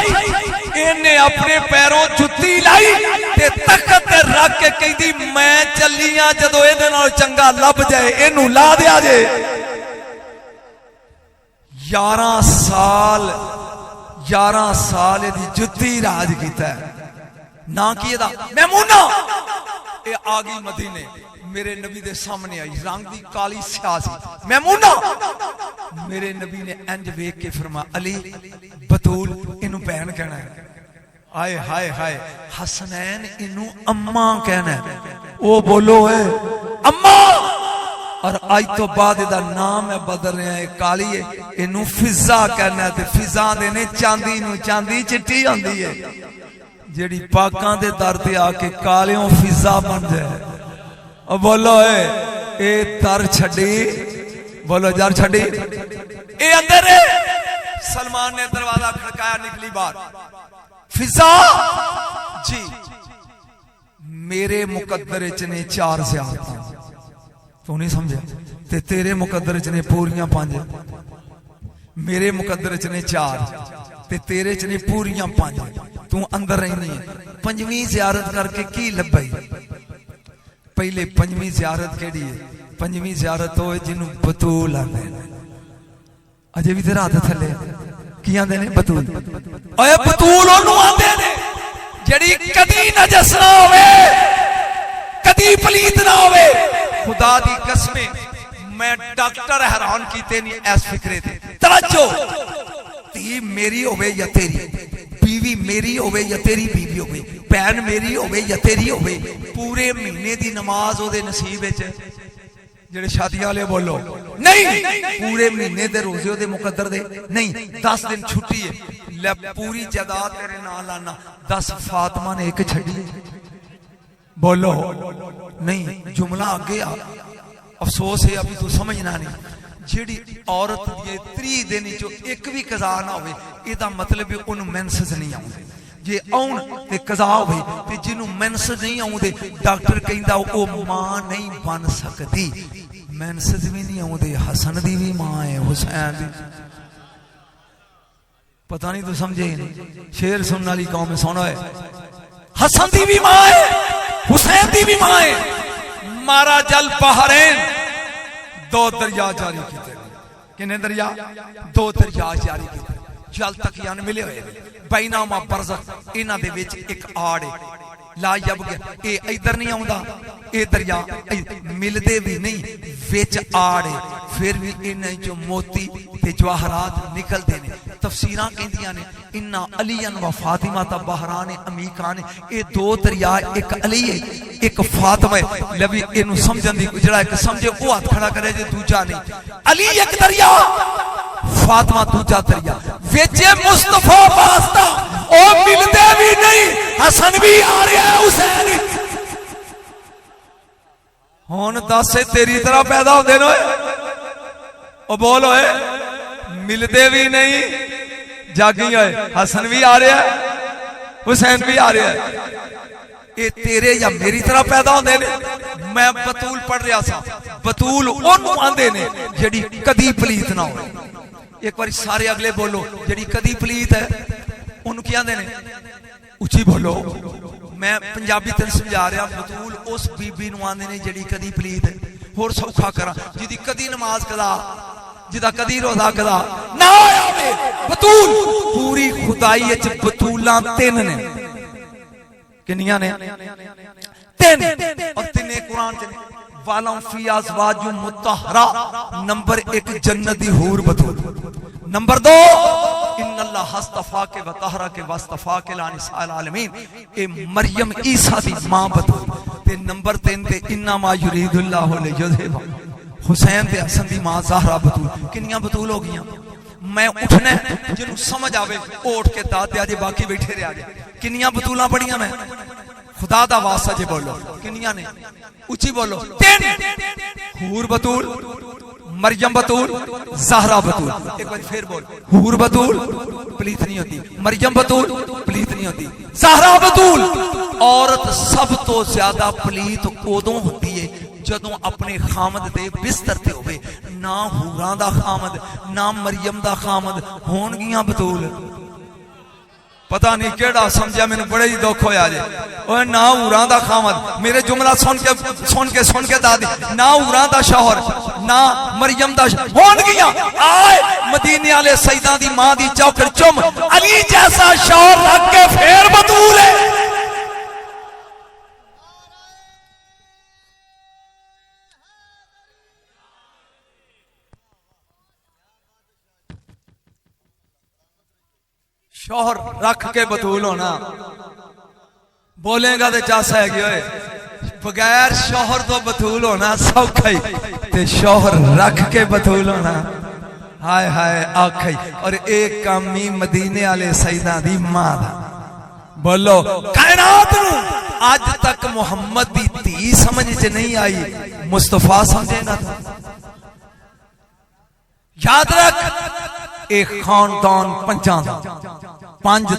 इन्हें अपने पैरों जुत्ती लाई ते तख्त ते रख के कहंदी मैं चली आ जदों इहदे नाल चंगा लभ जाए इनू ला दिया जे। 11 साल इहदी जुत्ती राज कीता है ना की एदा मैमूना। ए आ गई मदीने मेरे नबी दे सामने आई रंग दी काली स्यासी मैमूना। मेरे नबी ने इंज वेख के फरमा अली बतूल इनू भैन कहना है। हाय हाय हाय हसनैन इनू अम्मा कहना है। ओ बोलो है अम्मा। और आज तो बाद इहदा नाम है बदल रहा है काली है इनू फिजा कहना है। ते फिजा दे ने चांदी नू चांदी चिट्टी आंदी है जेड़ी पाकां दे दर ते आके कालियों फिजा बन जाए। बोलो ए दर छड़ी बोलो जर छड़ी ए अंदर है। सलमान ने दरवाजा खड़काया निकली बाहर। फिजा जी मेरे मुकद्दर च ने 4 ज़ियारतां तू नहीं समझा ते तेरे मुकद्दर च ने पूरियां 5। मेरे मुकद्दर च ने 4 ते तेरे च ने पूरियां 5। तू अंदर रहनी है। 5वीं ज़ियारत करके की लब्बई? पहले 5वीं ज़ियारत केड़ी है? 5वीं ज़ियारत हो जिन्हों बतूल आंदे ने। अजे भी तेरा हाथ थले की आंदे ने बतूल। ओए बतूल ओनू आंदे ने जेड़ी कदी नजस ना होवे कदी पलीत ना होवे। खुदा दी कसमें मैं डॉक्टर हैरान कीते नहीं इस फिक्रे ते। तवज्जो धी मेरी होवे या तेरी, बीवी मेरी होवे या तेरी बीवी होवे, भैन मेरी होवे या तेरी होवे, पूरे महीने दी नमाज ओदे नसीब विच जेड़े शादी वाले बोलो नहीं पूरे महीने दे रोजे ओदे मुकद्दर दे नहीं। 10 दिन छुट्टी है ले पूरी जायदाद तेरे नाल लाना। 10 फातिमा ने एक छड़ी बोलो नहीं जुमला आगे आ। अफसोस है अभी तू समझना नहीं जेड़ी औरत ये 30 दिन चो एक भी कज़ा ना होवे इहदा मतलब उन्हें मेंसेस नहीं आउंदे। जे आउन ते कज़ा होवे ते जिन्हों मेंसेस नहीं आउंदे डॉक्टर कहंदा ओ मां नहीं बन सकती। मेंसेस भी नहीं आउंदे हसन दी भी मां है हुसैन दी। पता नहीं तू समझे नहीं। शेर सुनने वाली कौम सुनो है हसन दी भी मां है हुसैन दी भी मां है। मारा जल बहरैन 2 दरिया जारी किए। किन्ने दरिया? 2 दरिया जारी किए। जल तक यान मिले हुए बैनामा बरज़ख इन्हां दे विच एक आड़ है ला जब गया ए इधर नहीं आउंदा ए दरिया मिलदे भी नहीं विच आड़ है। फिर भी इन्हां चों मोती ते जवाहरात निकलदे ने। तफसीरां कहंदियां ने इन्ना अलीयन व फातिमा ता बहरान अमीकान ए 2 दरिया एक अली है एक फातिमा है। लवी इनू समझन दी जड़ा एक समझे ओ हाथ खड़ा करे जे दूजा नहीं। अली एक दरिया फातिमा दूजा दरिया विच मुस्तफा वास्ता ओ मिलदे भी नहीं। हसन भी आ रहा है हुसैन भी। हुन दस तेरी तरह पैदा होंदे ने ओ बोल होए मिलदे भी नहीं जागी होए। हसन भी आ रहा है हुसैन भी आ रहा है। ये तेरे या मेरी तरह पैदा होंदे ने। मैं बतूल पढ़ रहा था बतूल ओनू आंदे ने जेड़ी कदी पलीत ना हो। एक बार सारे अगले बोलो जेड़ी कदी पलीत है उन्होंने क्या आंदे ने उची बोलो। मैं पंजाबी तेन समझा रहा बतूल उस बीबी नूं आंदे ने जेड़ी कदी पलीत है। होर सौखा करा जिदी कदी नमाज कदा जिदा कदी रोजा कदा ना होवे बतूल। पूरी खुदाई विच बतूलां 3 ने। किन्नियां ने? 3 और 3 कुरान च वालम फी अज़वाजुम मुतहरा। नंबर 1 जन्नत दी हूर बतूल। नंबर 2 इन्नल्लाह हस्तफा के वतहरा के वस्तफा के लानिसाल आलमीन ए मरियम ईसा दी मां बतूल। ते नंबर 3 ते इन्नमा युरीदुल्लाहु लियुज़हिबा हुसैन ते हसन दी मां ज़हरा बतूल, किन्नियां बतूल हो गईयां। मैं उठना जिन्हों समझ आवे उठ के दाद दे, बाकी बैठे रहा जे। किन्नियां बतूलां पढ़ियां मैं, खुदा दा वास्ता जे बोलो किन्नियां ने, उची बोलो। 3 हूर बतूल, मरियम बतूल, ज़हरा बतूल। एक बार फिर बोल, हूर बतूल पलीत नहीं होती, मरियम बतूल पलीत नहीं होती, ज़हरा बतूल। औरत सब तो ज्यादा पलीत उदों होती है जदों अपने खामद दे बिस्तर ते होवे। ना हूरां दा खामद ना मरियम दा खामद होणगियां बतूल। पता नहीं केड़ा समझा, मैंने बड़े ही दुख होया जे। ओए ना हूरां दा खामद, मेरे जुमला सुन के दादी, ना हूरां दा शौहर ना मरियम दा होणगियां। आए मदीने वाले सईदा दी मां दी चौकड़ चुम, अली जैसा शौहर रख के फेर बतूल है। शौहर रख के बतूल होना, बोलेगा तो चासा है कि बगैर शौहर तो बतूल होना सौखा ही, ते शौहर रख के बतूल होना हाय हाय आखई। और एक कामी मदीने वाले सईदा दी मां दा। बोलो कायनात नू आज तक मुहम्मद दी धी समझ च नहीं आई, मुस्तफा समझेगा था। याद रख, एक खानदान पंजां दा, 5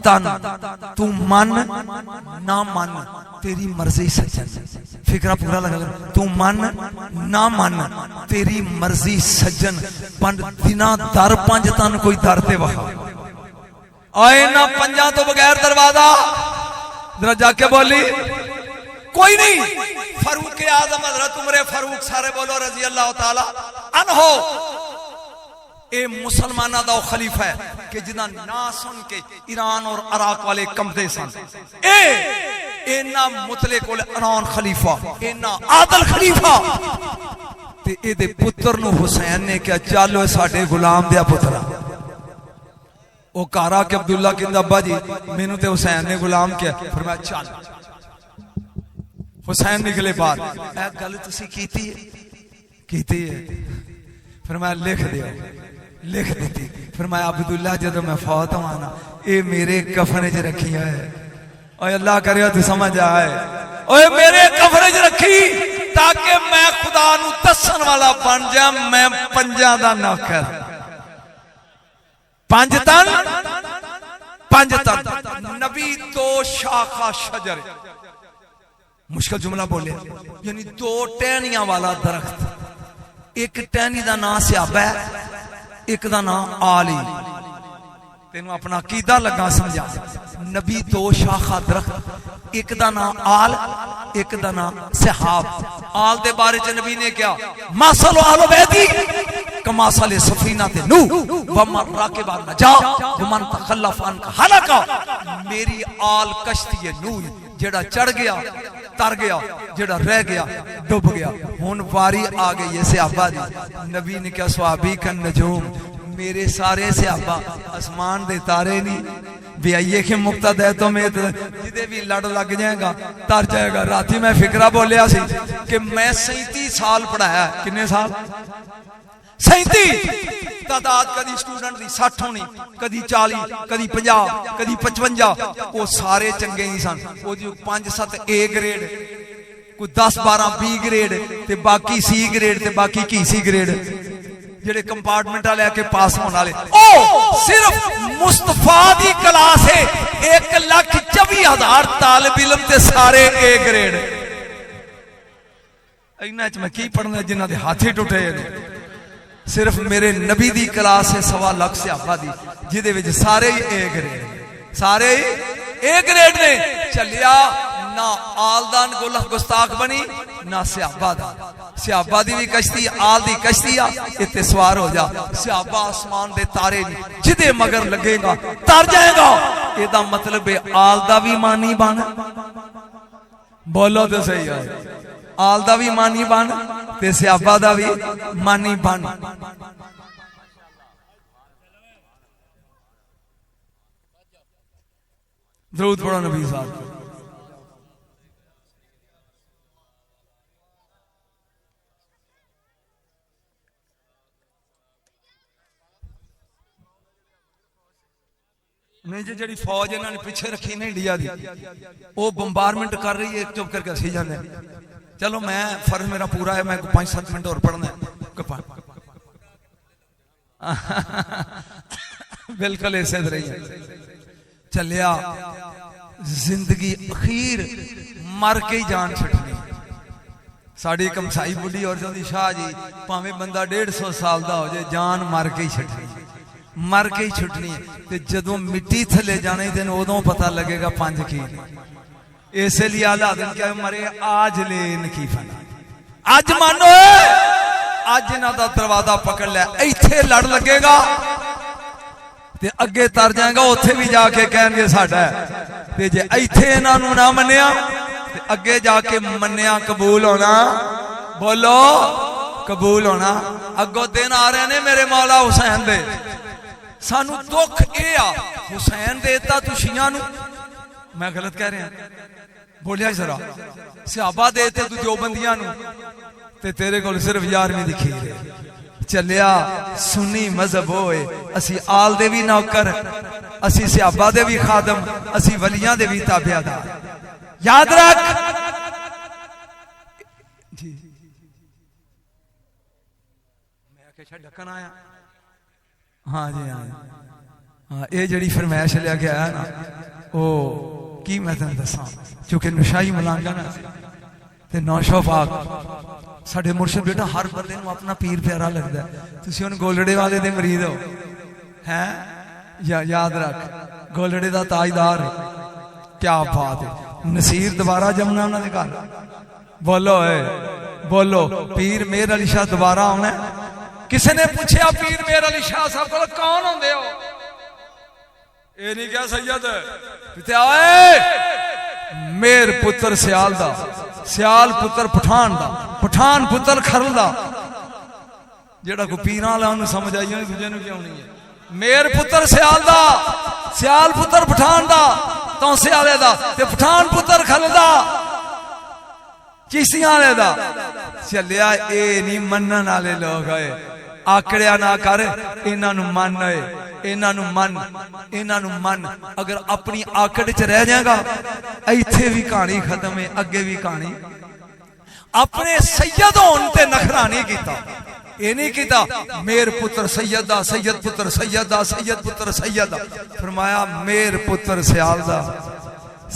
तन तू मन ना मन तेरी मर्जी सज्जन। फिक्रा पूरा लगा, तू मन ना मन तेरी मर्जी सज्जन। दिना दर 5 तन कोई दर ते वहा आए ना, 5 तो बगैर दरवाजा। जरा जाके बोली कोई नहीं। फारूक आजम हजरत उमरे फारूक सारे बोलो रजी अल्लाह तआला अन्हो। ए मुसलमाना दा खलीफा है कि जिन्ना ना सुन के ईरान और इराक वाले कंबदे सन। एना मुतले कोल ईरान खलीफा, एना आदल खलीफा ते एदे पुत्र नु हुसैन ने क्या चलो साडे गुलाम दिया पुत्रा। ओ कारा के अब्दुल्ला कहंदा अब्बा जी मैनू ते हुसैन ने गुलाम किया। फिर मैं चल, हुसैन निकले बाहर। ए गल तुसी कीती है? फिर मैं लिख दिया, लिख दी। फिर मैं अब्दुल्ला जदों मैं फौत हुआ ना, ये मेरे कफन च रखी है। और अल्लाह करे तू समझ आए, ओए मेरे कफन च रखी ताकि मैं खुदा नू दसन वाला बन जा। मैं 5 दा नौकर, 5 तन नबी 2 शाखा शजर। मुश्किल जुमला बोले, यानी 2 टहनियां वाला दरख्त। एक टहनी दा नाम स्याबा है, एक दा नाम आली। तेनू अपना अकीदा लगा समझा। नबी 2 शाखा दरख्त, एक दा नाम आल, एक दा नाम सहाब। आल दे बारे च नबी ने क्या, मासल आल बैदी कमासल सफीना ते नू वमन राकिबा नजा वमन तखल्लफ अन हलका। मेरी आल कश्ती है नूह, जेड़ा चढ़ गया तर गया, जेड़ा रह गया डूब गया। हुन वारी आ गई है सहाबा दी। नबी ने क्या, सहाबी का नजूम, मेरे सारे सहाबा आसमान दे तारे नहीं। बेआइए के मुक्तद है तो मैं जिदे भी लड़ लग जाएगा तर जाएगा। राती मैं फिक्रा बोलिया सी कि मैं 37 साल पढ़ाया। किन्ने साल? 37। तादाद कदी स्टूडेंट दी 60 होनी, कदी 40, कदी 50, कदी 55। वो सारे चंगे नहीं सन। वो 5-7 ए ग्रेड, कोई 10-12 बी ग्रेड ते बाकी सी ग्रेड ते बाकी की सी ग्रेड, जेडे कंपार्टमेंट वाले आके पास होने वाले। ओ सिर्फ मुस्तफा दी क्लास है 1,24,000 तालिब इल्म ते सारे ए ग्रेड। इन्हां च मैं की पढ़ना जिन्हां दे हाथ ही टुटे ने। सिर्फ मेरे नबी दी क्लास है 1.25 लाख सहाबा दी, जिदे विच सारे ही ए ग्रेड, सारे ही ए ग्रेड ने। चलिया ना आलदान गुलह गुस्ताख बनी ना सहाबा दा। सहाबा दी भी कश्ती, आल दी कश्ती आ, इत्ते सवार हो जा। सहाबा आसमान दे तारे नहीं, जिदे मगर लगेगा तर जाएगा। एदा मतलब है आल दा भी मानी बन। बोलो तो सही है, आल दा भी मानी बन ते सहाबा दा भी मानी बन। दरूद पढ़ो नबी साहब। नहीं जी जी फौज इन्होंने पिछे रखी ना इंडिया की वो बंबारमेंट कर रही है चुप करके असी जाने चलो मैं फर्ज मेरा पूरा है मैं 5-7 मिनट और पढ़ना बिल्कुल इसे तरह ही चलिया जिंदगी अखीर मर के ही जान छड़नी साड़ी कमसाई बुढ़ी और जाती शाह जी भावें बंदा 150 साल का हो जाए जान मर के ही छड़नी मर के ही छुटनी है जदों मिट्टी थले जाने दिन उदों पता लगेगा 5 की इसलिए आला दिन क्या मरे आज ले इनकी फना आज मानो आज इन्हां दा दरवाजा पकड़ लिया इत्थे लड़ लगेगा ते अगे तर जाएगा उत्थे भी जाके कहणगे साडा ते जे इत्थे इन्हां नूं ना मन्निया ते अगे जाके मन्निया कबूल होना बोलो कबूल होना अगों दिन आ रहे ने मेरे मौला हुसैन दे सानू दुख ये आ हुसैन देता तू शिया नू मैं गलत कह रहा बोलिया जरा सहाबा देते तू देवबंदियां नू ते तेरे को सिर्फ 11वीं दी खीर चलिया सुन्नी मजहब होए असी आल दे भी नौकर असी सहाबा दे भी खादम असी वलियां दे भी ताबेदार याद रख जी मैं आके ढक्कन आया हाँ जी हाँ ये जी फरमैश लिया गया है ना वो की मैं तेन दसा क्योंकि नशाई मलांगा ना ते नौशो पाक साडे मुर्शिद बेटा हर बंदे नूं अपना पीर प्यारा लगता है तुसीं हुण गोलड़े वाले दे मरीद हो हैं याद रख गोलड़े दा ताजदार है क्या बात है नसीर दोबारा जमना उन्होंने घर बोलो बोलो पीर मेहर अली शाह दोबारा आना किसी ने पूछा पीर मेहर अली शाह साहब को कौन होंदे हो ये नहीं क्या सैयद मेहर पुत्र सियाल दा सियाल पुत्र पठान पुत्र खरल दा जेड़ा कोई पीरां वाला उन्हें समझ आई नहीं दूजे नूं क्यों नहीं है मेहर पुत्र सियाल दा सियाल पुत्र पठान दा तो सियाले दा ते पठान पुत्र खरल दा चिश्तियां वाले दा चलिया ये नहीं मनन वाले लोग है आकड़िया ना कर इन्हां नूं मन है इन्हां नूं मन अगर अपनी आकड़ च रह जाएगा इत्थे भी कहानी खत्म है अगे भी कहानी अपने सैयद होने ते नखरा नहीं किया ये नहीं किया मेर पुत्र सैयद दा सैयद पुत्र सैयद दा सैयद पुत्र सैयद दा फरमाया मेर पुत्र सियाल दा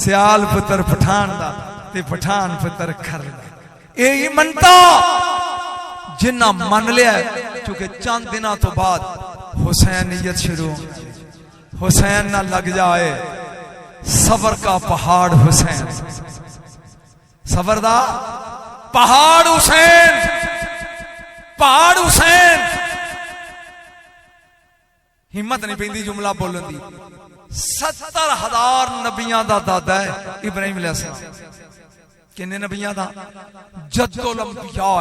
सियाल पुत्र पठान दा ते पठान पुत्र खर दा यही मनता जिन्ना मन लिया क्योंकि चंद दिनों तो बाद हुसैनियत शुरू हुसैन ना लग जाए सबर का पहाड़ हुसैन सबर दा पहाड़ हुसैन पहाड़ हुसैन हिम्मत नहीं पैंदी जुमला बोलन दी 70,000 नबियां दा दादा है इब्राहिम अलैहिस्सलाम किन्ने नबियां दा जद्दुल अंबिया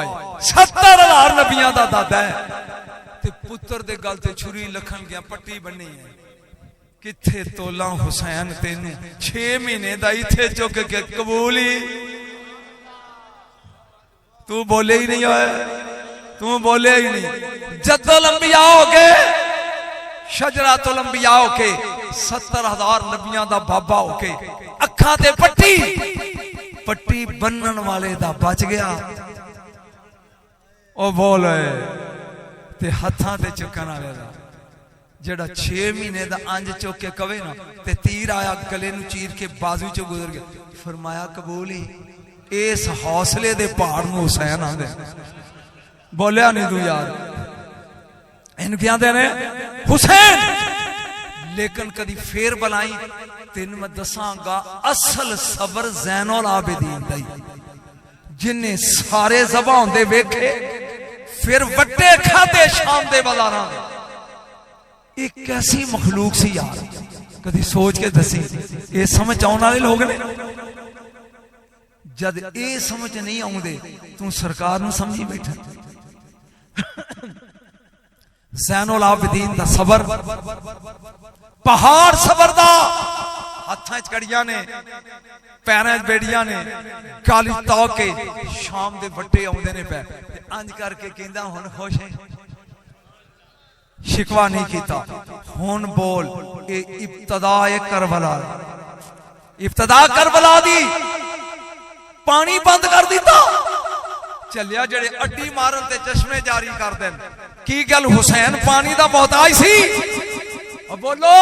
70,000 नबियां दा दादा है ते पुत्र दे गल ते छुरी लखन गया पट्टी बन्नी है किथे तोला हुसैन तेनू 6 महीने दा इथे चुक के कबूल ही तू बोले ही नहीं होए तू बोले ही नहीं जद्दुल अंबिया हो के शजरातुल अंबिया हो के 70,000 नबियां दा बाबा हो के अखां ते पट्टी बनन वाले दा बच गया ओ बोल ते हत्थां ते चुकन वाले दा जेड़ा 6 महीने दा अंज चुक के कवे ना ते तीर आया गले नूं चीर के बाजू चो गुजर गया फरमाया कबूल ही इस हौसले दे पहाड़ नूं हुसैन आंदे बोलिया नहीं तू यार इन क्या ने हुसैन लेकिन कदी फेर बुलाई तेन मैं दसांगा असल सबर ज़ैनुल आबिदीन दा जिन्हें सारे ज़बा होंदे वेखे फिर वड्डे खाते शाम दे बाजारां दे एक कैसी मखलूक सी यार कदी सोच के दसी ये समझ आने वाले लोग ने जद ये समझ नहीं आउंदे तू सरकार नूं समझी बैठा ज़ैनुल आबिदीन दा सबर पहाड़ सबर दा हत्थां च कड़ियां ने पैरां च बेड़ियां ने काली तौ के शाम दे वड्डे आउंदे ने पै अंज करके कहंदा हुण खुश है शिकवा नहीं किया। हुन बोल ये इब्तदा है करबला, इब्तदा करबला दी पानी बंद कर दिता। चलिया जेड़े अड्डी मारन ते चश्मे जारी कर देन, की गल हुसैन पानी दा मोहताज सी? बोलो,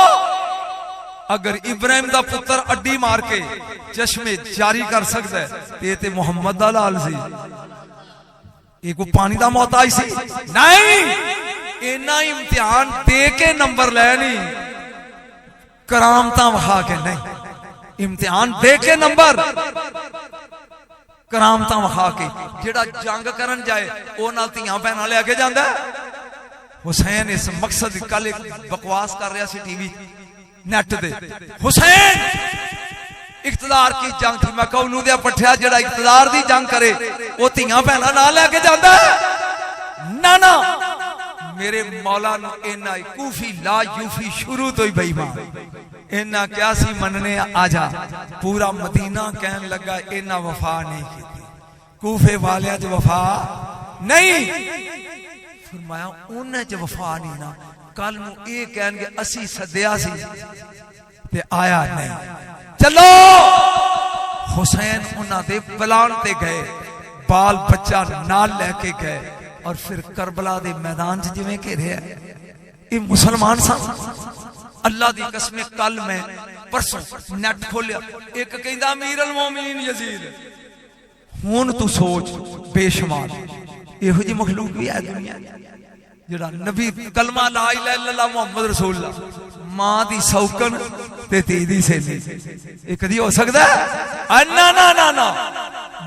अगर इब्राहिम दा पुत्र अड्डी मार के चश्मे जारी कर सकता है ये ते मुहम्मद दा लाल सी, ये को पानी दा मोहताज सी? नहीं, इना इम्तिहान दे के नंबर लैनी, करामता वहा के नहीं। इम्तिहान दे के नंबर, करामता वहा के। जेड़ा जंग करन जाए वो नाल धीआं भैणां लेके जांदा है। हुसैन इस मकसद, कल एक बकवास कर रहा सी टीवी नेट दे, हुसैन इख्तदार की जंग थी। मैं कहूं नूं दे पठिया जेड़ा इख्तदार दी जंग करे वो धीआं भैणां नाल लेके जांदा है? ना ना, मेरे मौला नूं इन्ना कूफी ला यूफी शुरू तो ही बेईमान इन्ना क्या सी मनने आजा। पूरा मदीना कहन लगा इन्ना वफा नहीं की, कूफे वालिया च वफा नहीं। फरमाया उन्हें च वफा नहीं ना, कल नूं ये कहणगे असी सद्या सी ते आया नहीं। चलो हुसैन उन्हां दे पलान ते गए, बाल बच्चा नाल लेके गए और फिर करबला दे मैदान च जिवें घेरिया। ये मुसलमान सन। अल्लाह दी कसम, कल मैं परसों नेट खोलिया, एक कहंदा अमीर अल मोमिनीन यजीद। हुन तू सोच बेशुमार इहो जी मखलूक भी है दुनिया जेड़ा नबी कलमा ला इलाहा इल्लल्लाह मुहम्मद रसूलुल्लाह, मां दी सौकन ते धी दी सेली, ये कदी हो सकदा है? ना ना ना ना।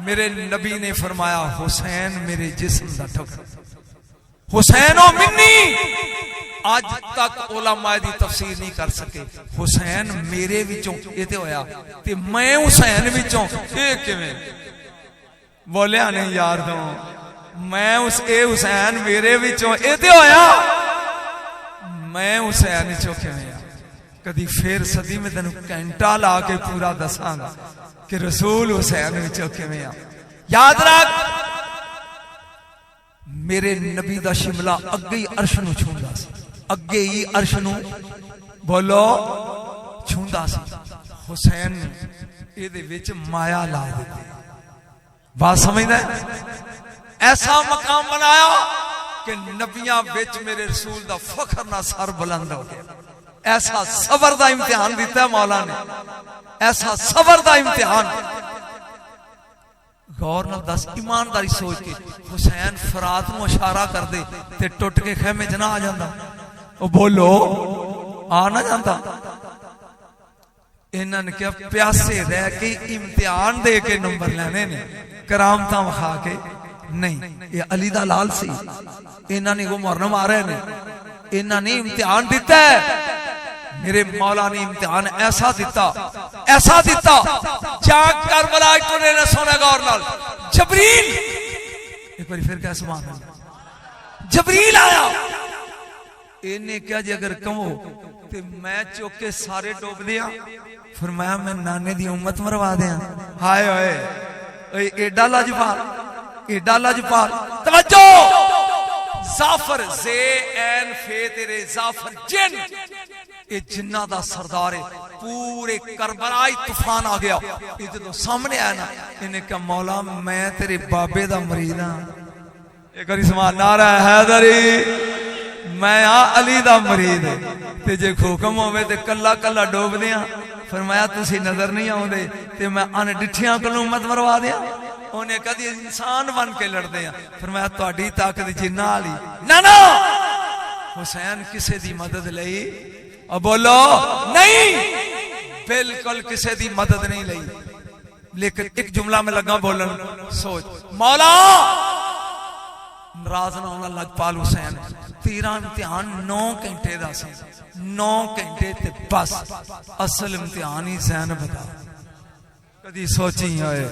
मेरे नबी ने फरमाया हुसैन मेरे जिस्म दा टुकड़ा, हुसैन ओ मिन्नी। आज तक उलमा दी तफसीर नहीं कर सके। हुसैन मेरे विचों ये ते होया ते मैं हुसैन विचों, ये किवें बोलिया नहीं यार? तो मैं उस ए हुसैन मेरे विचों ये ते होया, मैं हुसैन विचों किवें आ? कदी फिर सदी में तेन घंटा ला के पूरा दसांगा कि रसूल हुसैन विचों किवें आ। याद रख, मेरे नबी दा शिमला अगे ही अर्श नूं छूंदा सी, अगे ही अर्श नूं बोलो छूंदा सी। हुसैन ने इहदे विच माया ला दी। बात समझदा है? ऐसा मकाम बनाया कि नबियां विच मेरे रसूल दा फखर ना सर बुलंद हो गया। ऐसा सबर दा इम्तिहान दिता मौला ने, ऐसा सबर दा इम्तिहान। गौर नाल दस, ईमानदारी सोच के हुसैन फरात नूं इशारा कर दे ते टुट के खेमे च ना आ जांदा? ओ बोलो, आ ना जांदा? इन्हां ने क्या प्यासे रह के इम्तिहान दे के नंबर लेने ने, करामता वखा के नहीं। ये अली दा लाल सी, इन्हां ने वो मरन मारे ने, इन्हां ने इम्तिहान दिता है। मेरे मौला ने इम्तिहान ऐसा दिता, ऐसा दिता। जाग करबला टुरे ने सोने गौर नाल, जबरील एक बार फिर क्या सुभान अल्लाह, जबरील आया। इन्हें क्या जी अगर कहो तो मैं चुक के सारे डोब दिया। फरमाया मैं नाने दी उम्मत मरवा दिया। हाय हाय, एडा लाजपाल, एडा लाजपाल। तवज्जो, जाफर जे एन फे तेरे जाफर जिन, ये जिन्ना दा सरदार है। पूरे करबला तूफान आ गया। ये जो सामने आया ना, इन्हें कहा मौला मैं तेरे बाबे दा मरीद हाँ। एक बारी समान नारा हैदरी, मैं आ अली दा मरीद ते जे हुक्म होवे ते कल्ला कल्ला डोब दिया। फरमाया तुसी नजर नहीं आउंदे ते मैं अन डिठियां कोलों उम्मत मरवा दिया। उन्हें कदी इंसान बन के लड़ते हैं। फरमाया तुहाडी ताकत जिन्ना वाली ना ना। हुसैन किसे दी मदद लई? अब बोलो नहीं, बिल्कुल किसे दी मदद नहीं लई। लेकिन एक जुमला में लगा बोलन, सोच मौला नाराज ना होना लजपाल हुसैन। तेरा इम्तिहान 9 घंटे का सी, 9 घंटे ते बस असल इम्तिहान ही ज़ैनब दा। कदी सोची होए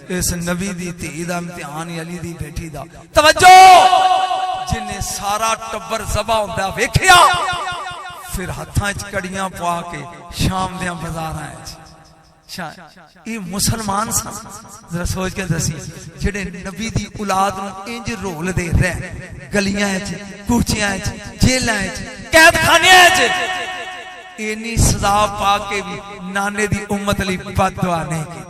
इस नबी दी धी दा इम्तिहान अली दी बेटी दा। तवज्जो, जिन्हें सारा टब्बर ज़बा होंदा वेखिया, फिर हत्थां च कड़ियां पा के शाम दे बाजारां च ये मुसलमान सन जरा सोच के दसी जेडे नबी दी औलाद नूं इंज रोल दे रहे गलियां कूचियां जेलां कैदखानियां इन्नी सजा पा के भी नाने दी उम्मत लई बददुआ नहीं की।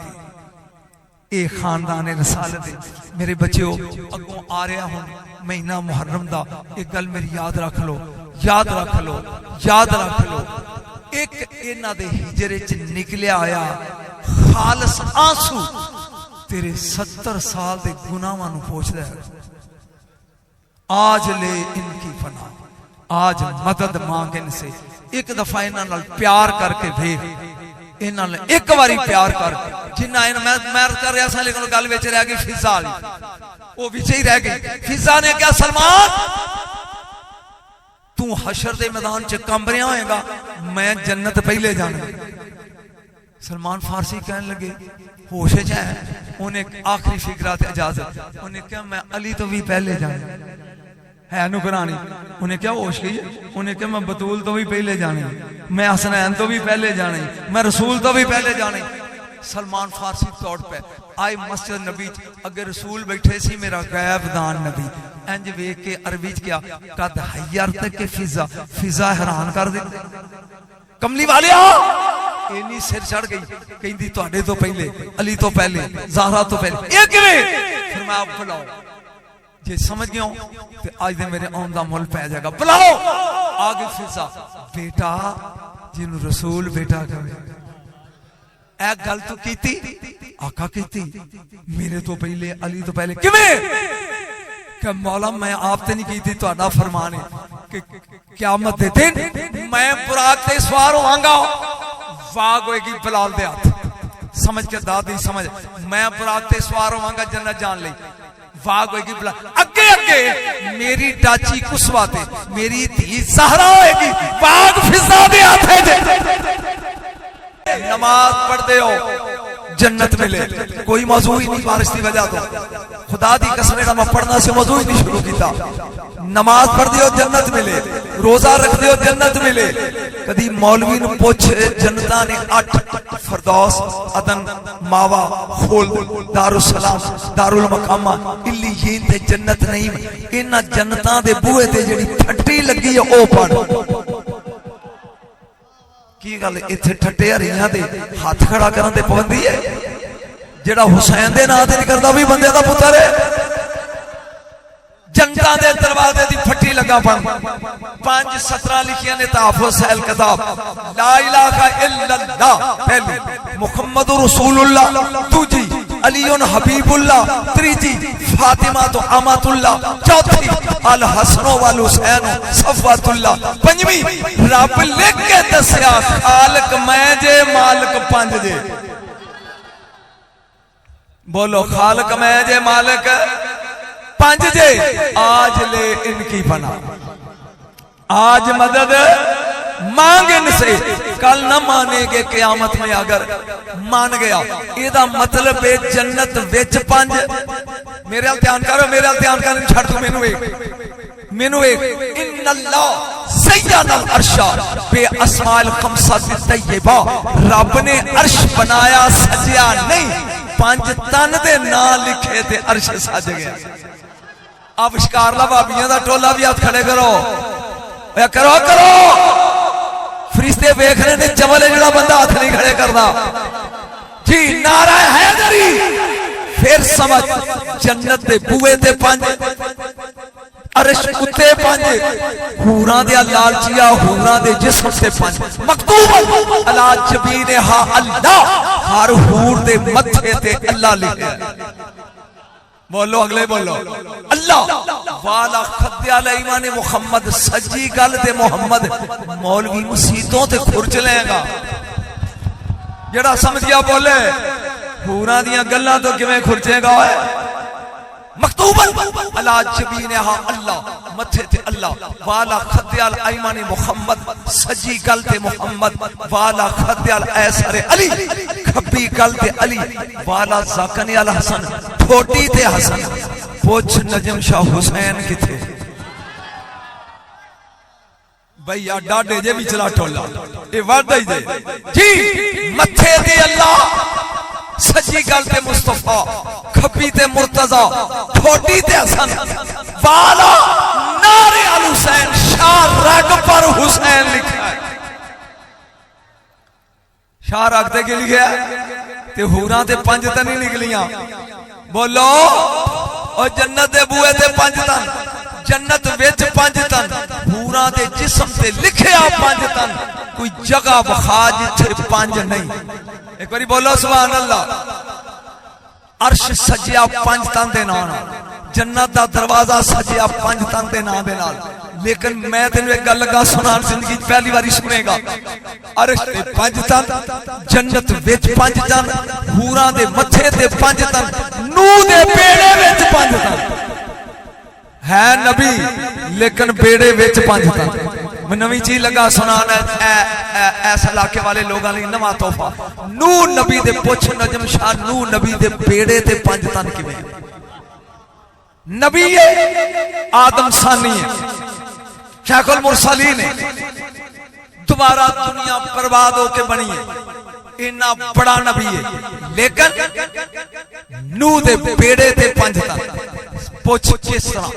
ये खानदान रसालत मेरे बच्चों अगों आ रहा हूं महीना मुहर्रम दा एक गल मेरी याद रख लो याद रख लो याद रख लो। एक इन्हां दे हिजरे च निकलिया आया खालस आंसू तेरे 70 साल दे गुनाहां नूं पोछदा है। आज ले इनकी फना आज मदद मांग इनसे। एक दफा इन्हां नाल प्यार करके देख इन्हां ने एक बारी प्यार कर जिन्ना मैं कर रहा था लेकिन गल विच रह गई फिजा वाली वो विच ही रह गई। फिजा ने क्या सलमान तू हशर दे मैदान च कंब रहा होएगा मैं जन्नत पहले जाना। सलमान फारसी कहने लगे होश च है उन्हें आखिरी फिक्रा ते इजाजत उन्हें क्या मैं अली तो भी पहले जाना है नुकरानी। उन्हें क्या होश गई उन्हें क्या मैं बतूल तो भी पहले जाने मैं हसनैन तो भी पहले जाने मैं रसूल तो भी पहले जाने। सलमान फारसी तौर पे आए मस्जिद नबी अगे रसूल बैठे सी मेरा गैब दान नबी इंज वेख के अरबी च क्या कद हय्यर तक के फिजा फिजा हैरान कर दिते कमली वाले इन्नी सिर चढ़ गई कहंदी तुहाडे तो पहले अली तो पहले ज़हरा तो पहले ये किवें। फिर मैं आप बुलाओ जे समझ गए हो तो आज दे मेरे आउन दा मुल पै जाएगा। बुलाओ आगे फिजा बेटा जिन्नू रसूल बेटा कहे ए गल तो कीती आका कीती मेरे तो पहले अली तो पहले किवें कि मौला मैं आप ते नहीं कीती तुहाडा फरमान है कि क़यामत दे दिन मैं बुराक ते सवार होवांगा वाग होएगी बिलाल दे हाथ समझ के दादी समझ मैं बुराक ते सवार होवांगा जन्नत जान लई वाग होएगी बिलाल अगे अगे मेरी डाची कुसवा ते मेरी धी ज़हरा होएगी वाग फिजा दे हाथ है। नमाज पढ़ते हो जन्नत मिले कोई मौजू ही नहीं बारिश की वजह तो खुदा दी कसम मैं पढ़ना से मौजू ही नहीं शुरू किया। नमाज पढ़ते हो जन्नत मिले रोजा रखते हो जन्नत मिले। कदी मौलवी नूं पुछ जन्नता ने 8 फरदौस अदन मावा खोल दारुसलाम दारुल मकामा इल्लीयीन ते जन्नत नहीं इन्हां जन्नतां दे बूहे ते जेड़ी फट्टी लगी है ओ पढ़ की गल इत्थे ठट्टे हरियां दे हाथ खड़ा करन ते पाबंदी है जेड़ा हुसैन दे नाम ते नहीं करदा भी बंदे दा पुत्तर है। जनता दे दरवाजे दी फट्टी लगा पन 5-17 लिखियां ने ताफुज सहल किताब ला इलाहा इल्लल्लाह पहली मुहम्मदुर रसूलुल्लाह दूजी अलीउन हबीबुल्लाह तीजी फातिमा तो अमातुल्लाह चौथी अल हसन वल हुसैन सफवतुल्लाह पंजवी रब लिख के दसया खालिक मैं जे मालिक पंज जे बोलो खालिक मैं जे मालिक पंज जे। आज ले इनकी फना आज मदद मांग इनसे कल न मानेगे क़यामत में अगर मान गया एदा मतलब है जन्नत विच पंज। मेरे अल ध्यान करो मेरे अल ध्यान कर छड़ तू मेनू एक इन्नल्लाह सय्यदल अर्शा बे अस्माल खमसत तय्यबा रब ने अर्श बनाया सजया नहीं 5 तन दे ना लिखे ते अर्श सज गया। आप शिकारला भाबियां दा टोला भी हाथ खड़े करो करो करो फरिश्ते वेख रहे ने चवल जेड़ा बंदा हाथ नहीं खड़े करदा जी नारा हैदरी। फिर समझ जन्नत दे बूहे ते 5 अर्श उत्ते 5 हूरां दे लालचिया हूरां दे जिस्म ते 5 मकतूब अला जबीन हा अल्लाह हर हूर दे मथे ते अल्लाह लिखा। बोलो अगले बोलो अल्लाह वाला खद्याल ईमान मुहम्मद सजी गल ते मुहम्मद मौलवी मसीतों ते खुरच लेगा जेड़ा समझ गया बोले हूरां दियां गल्लां तो किवें खुरचेगा ओए। मकतूबन अला जबीनहा अल्लाह मथे ते अल्लाह वाला खद्याल ईमान मुहम्मद सजी गल ते मुहम्मद वाला खद्याल ऐसरे अली खब्बी गल ते अली वाला ज़ाकनी अल हसन ठोटी ते हसन। पूछ नजम शाह हुसैन किथे भाई यार डाडे जे विचला टोला ये वादा ही दे जी मथे ते अल्लाह सजी गल ते मुस्तफा खब्बी ते मुर्तजा ठोडी ते हसन वाला नारे अल हुसैन शाह रग पर हुसैन लिखा है। शाह रग ते की लिखा ते हूरां ते पंज तन ही निकलियां बोलो और जन्नत दे बूए ते पंज तन जन्नत विच पंज तन हूरां दे जिस्म ते लिखिया पंज तन कोई जगह बखा जिथे पंज नहीं। एक बारी बोलो सुभान अल्लाह। अर्श सजिया पंज तन दे नाल जन्नत दा दरवाजा सजिया पंज तन दे नाम दे नाल। लेकिन मैं तेन एक गल लगा सुनान जिंदगी पहली बारी सुनेगा। अर्श ते पंज तन जन्नत विच पंज तन हूरां दे मथे ते पंज तन नूह दे बेड़े विच पंज तन है नबी लेकिन बेड़े विच पंज तन। मैं नवी चीज लगा सुनाना ऐस इलाके वाले लोगों लिए नवा तोहफा। नूह नबी दे पुछ नजम शाह नूह नबी दे बेड़े ते पंज तन किवें नबी है आदम सानी है शेखुल मुरसलीन है दोबारा दुनिया बर्बाद होके बनी है इन्ना बड़ा नबी है लेकिन नूह दे बेड़े ते पंज तन। पुछ किस तरह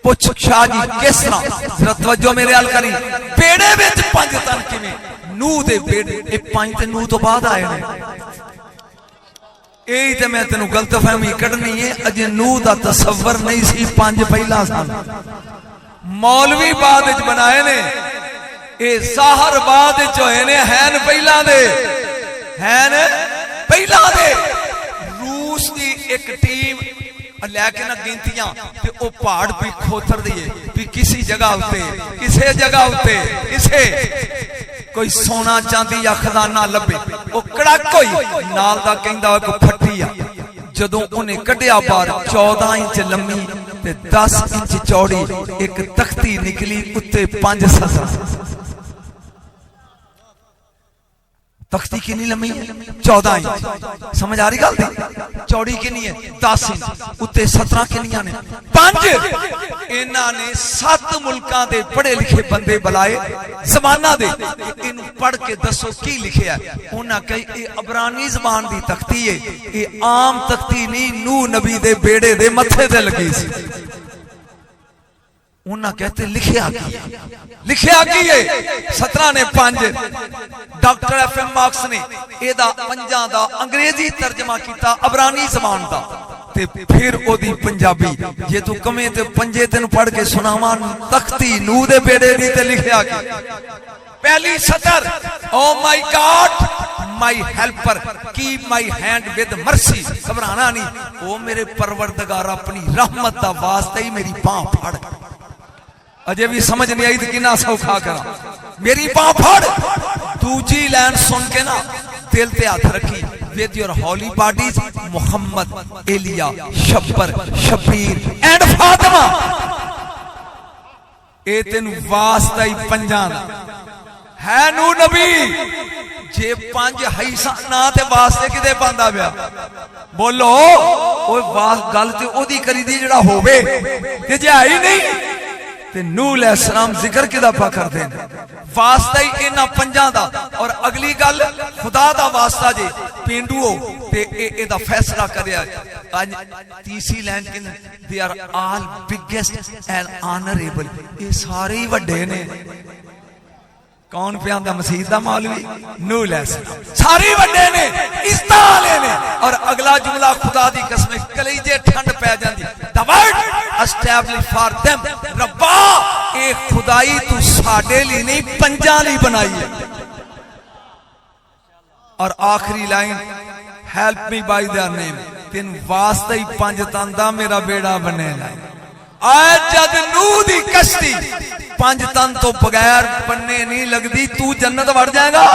पुछ शाह जी किस तरह जरा तवज्जो मेरे हाल करी बेड़े विच पंज तन किवें नूह दे बेड़े ये पंज ते नूह तो बाद आए ने। यही तो मैं तेन गलतफहमी कढ़नी है अजे नूह दा तसव्वुर नहीं सी पंज पहला सन मौलवी बाद विच बनाए ने ये साहर बाद विच होए ने हैन पहला दे हैन पहला दे। रूस की एक टीम लैके ना गिनतियां ते ओ पहाड़ भी खोतर दिए भी किसी जगह उत्ते किसे जगह उत्ते किसे कोई सोना चांदी या खजाना लभे ओ कड़क होई नाल दा कहंदा कोई फट्टी आ जदों उन्हें कढ़िया बाहर 14 इंच लंबी ते 10 इंच चौड़ी एक तख्ती निकली उत्ते 5 सतरां। तख्ती कितनी लंबी 14 इंच समझ आ रही गल दी चौड़ी कितनी है 10 इंच उत्ते 17 कितनियां ने 5। इन्हां ने 7 मुल्कां दे पढ़े लिखे बंदे बुलाए जमाना दे इनू पढ़ के दसो की लिखिया। उन्हां कही ये अबरानी जबान दी तख्ती है ये आम तख्ती नहीं नूह नबी दे बेड़े दे मथे ते लगी सी। उन्हें कहते लिखिया की है 17 ने 5। डॉक्टर FM मार्क्स ने एदा पंजा दा अंग्रेजी तर्जमा किया अबरानी जबान दा ते फिर ओदी पंजाबी जे तू कमे ते पंजे तेन पढ़ के सुनावा तख्ती नूह दे बेड़े दी ते लिखिया की पहली सतर oh my God my helper keep my hand with mercy घबराना नहीं ओ मेरे परवरदिगार अपनी रहमत दा वास्ते ही मेरी बांह फड़। अजे भी समझ नहीं आई तो कितना सौखा करा मेरी बांह फड़। दूजी लाइन सुन के ना दिल ते हाथ रखी with your holy bodies Muhammad एलिया शब्बर शबीर एंड फातिमा ए तेन वास्ता ही पंजा है नूह नबी जे 5 है ना ते वास्ते किते पांदा पिया बोलो ओए वास गल ते ओदी करी दी जेड़ा होवे ते जे है ही नहीं ते नूह अलैहिस्सलाम जिक्र किदा पा करदे ने वास्ता ही इन्हां पंजां दा। और अगली गल खुदा दा वास्ता जे पेंडू हो ते एदा फैसला करया आज तीसरी लाइन के they are all biggest and honourable ये सारे ही वड्डे ने। कौन पे आंदा मसीह दा मौलवी नूह अलैहिस्सलाम सारे वड्डे ने इज्जत वाले ने। और अगला जुमला खुदा दी कसम कलेजे ठंड पै जांदी the word establish for them रब्बा ए खुदाई तू साडे लिए नहीं पंजां लिए बनाई है। और आखिरी line help me bye their name तेन वास्ते ही 5 तन दा मेरा बेड़ा बनेगा। आज जद नूह दी कश्ती 5 तन तो बगैर बनने नहीं लगती तू जन्नत वड़ जाएगा।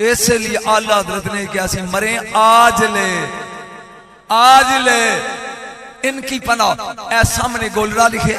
इसलिए आला हजरत ने क्या सी मरे आज ले इनकी पनाह। सामने गोलरा लिखे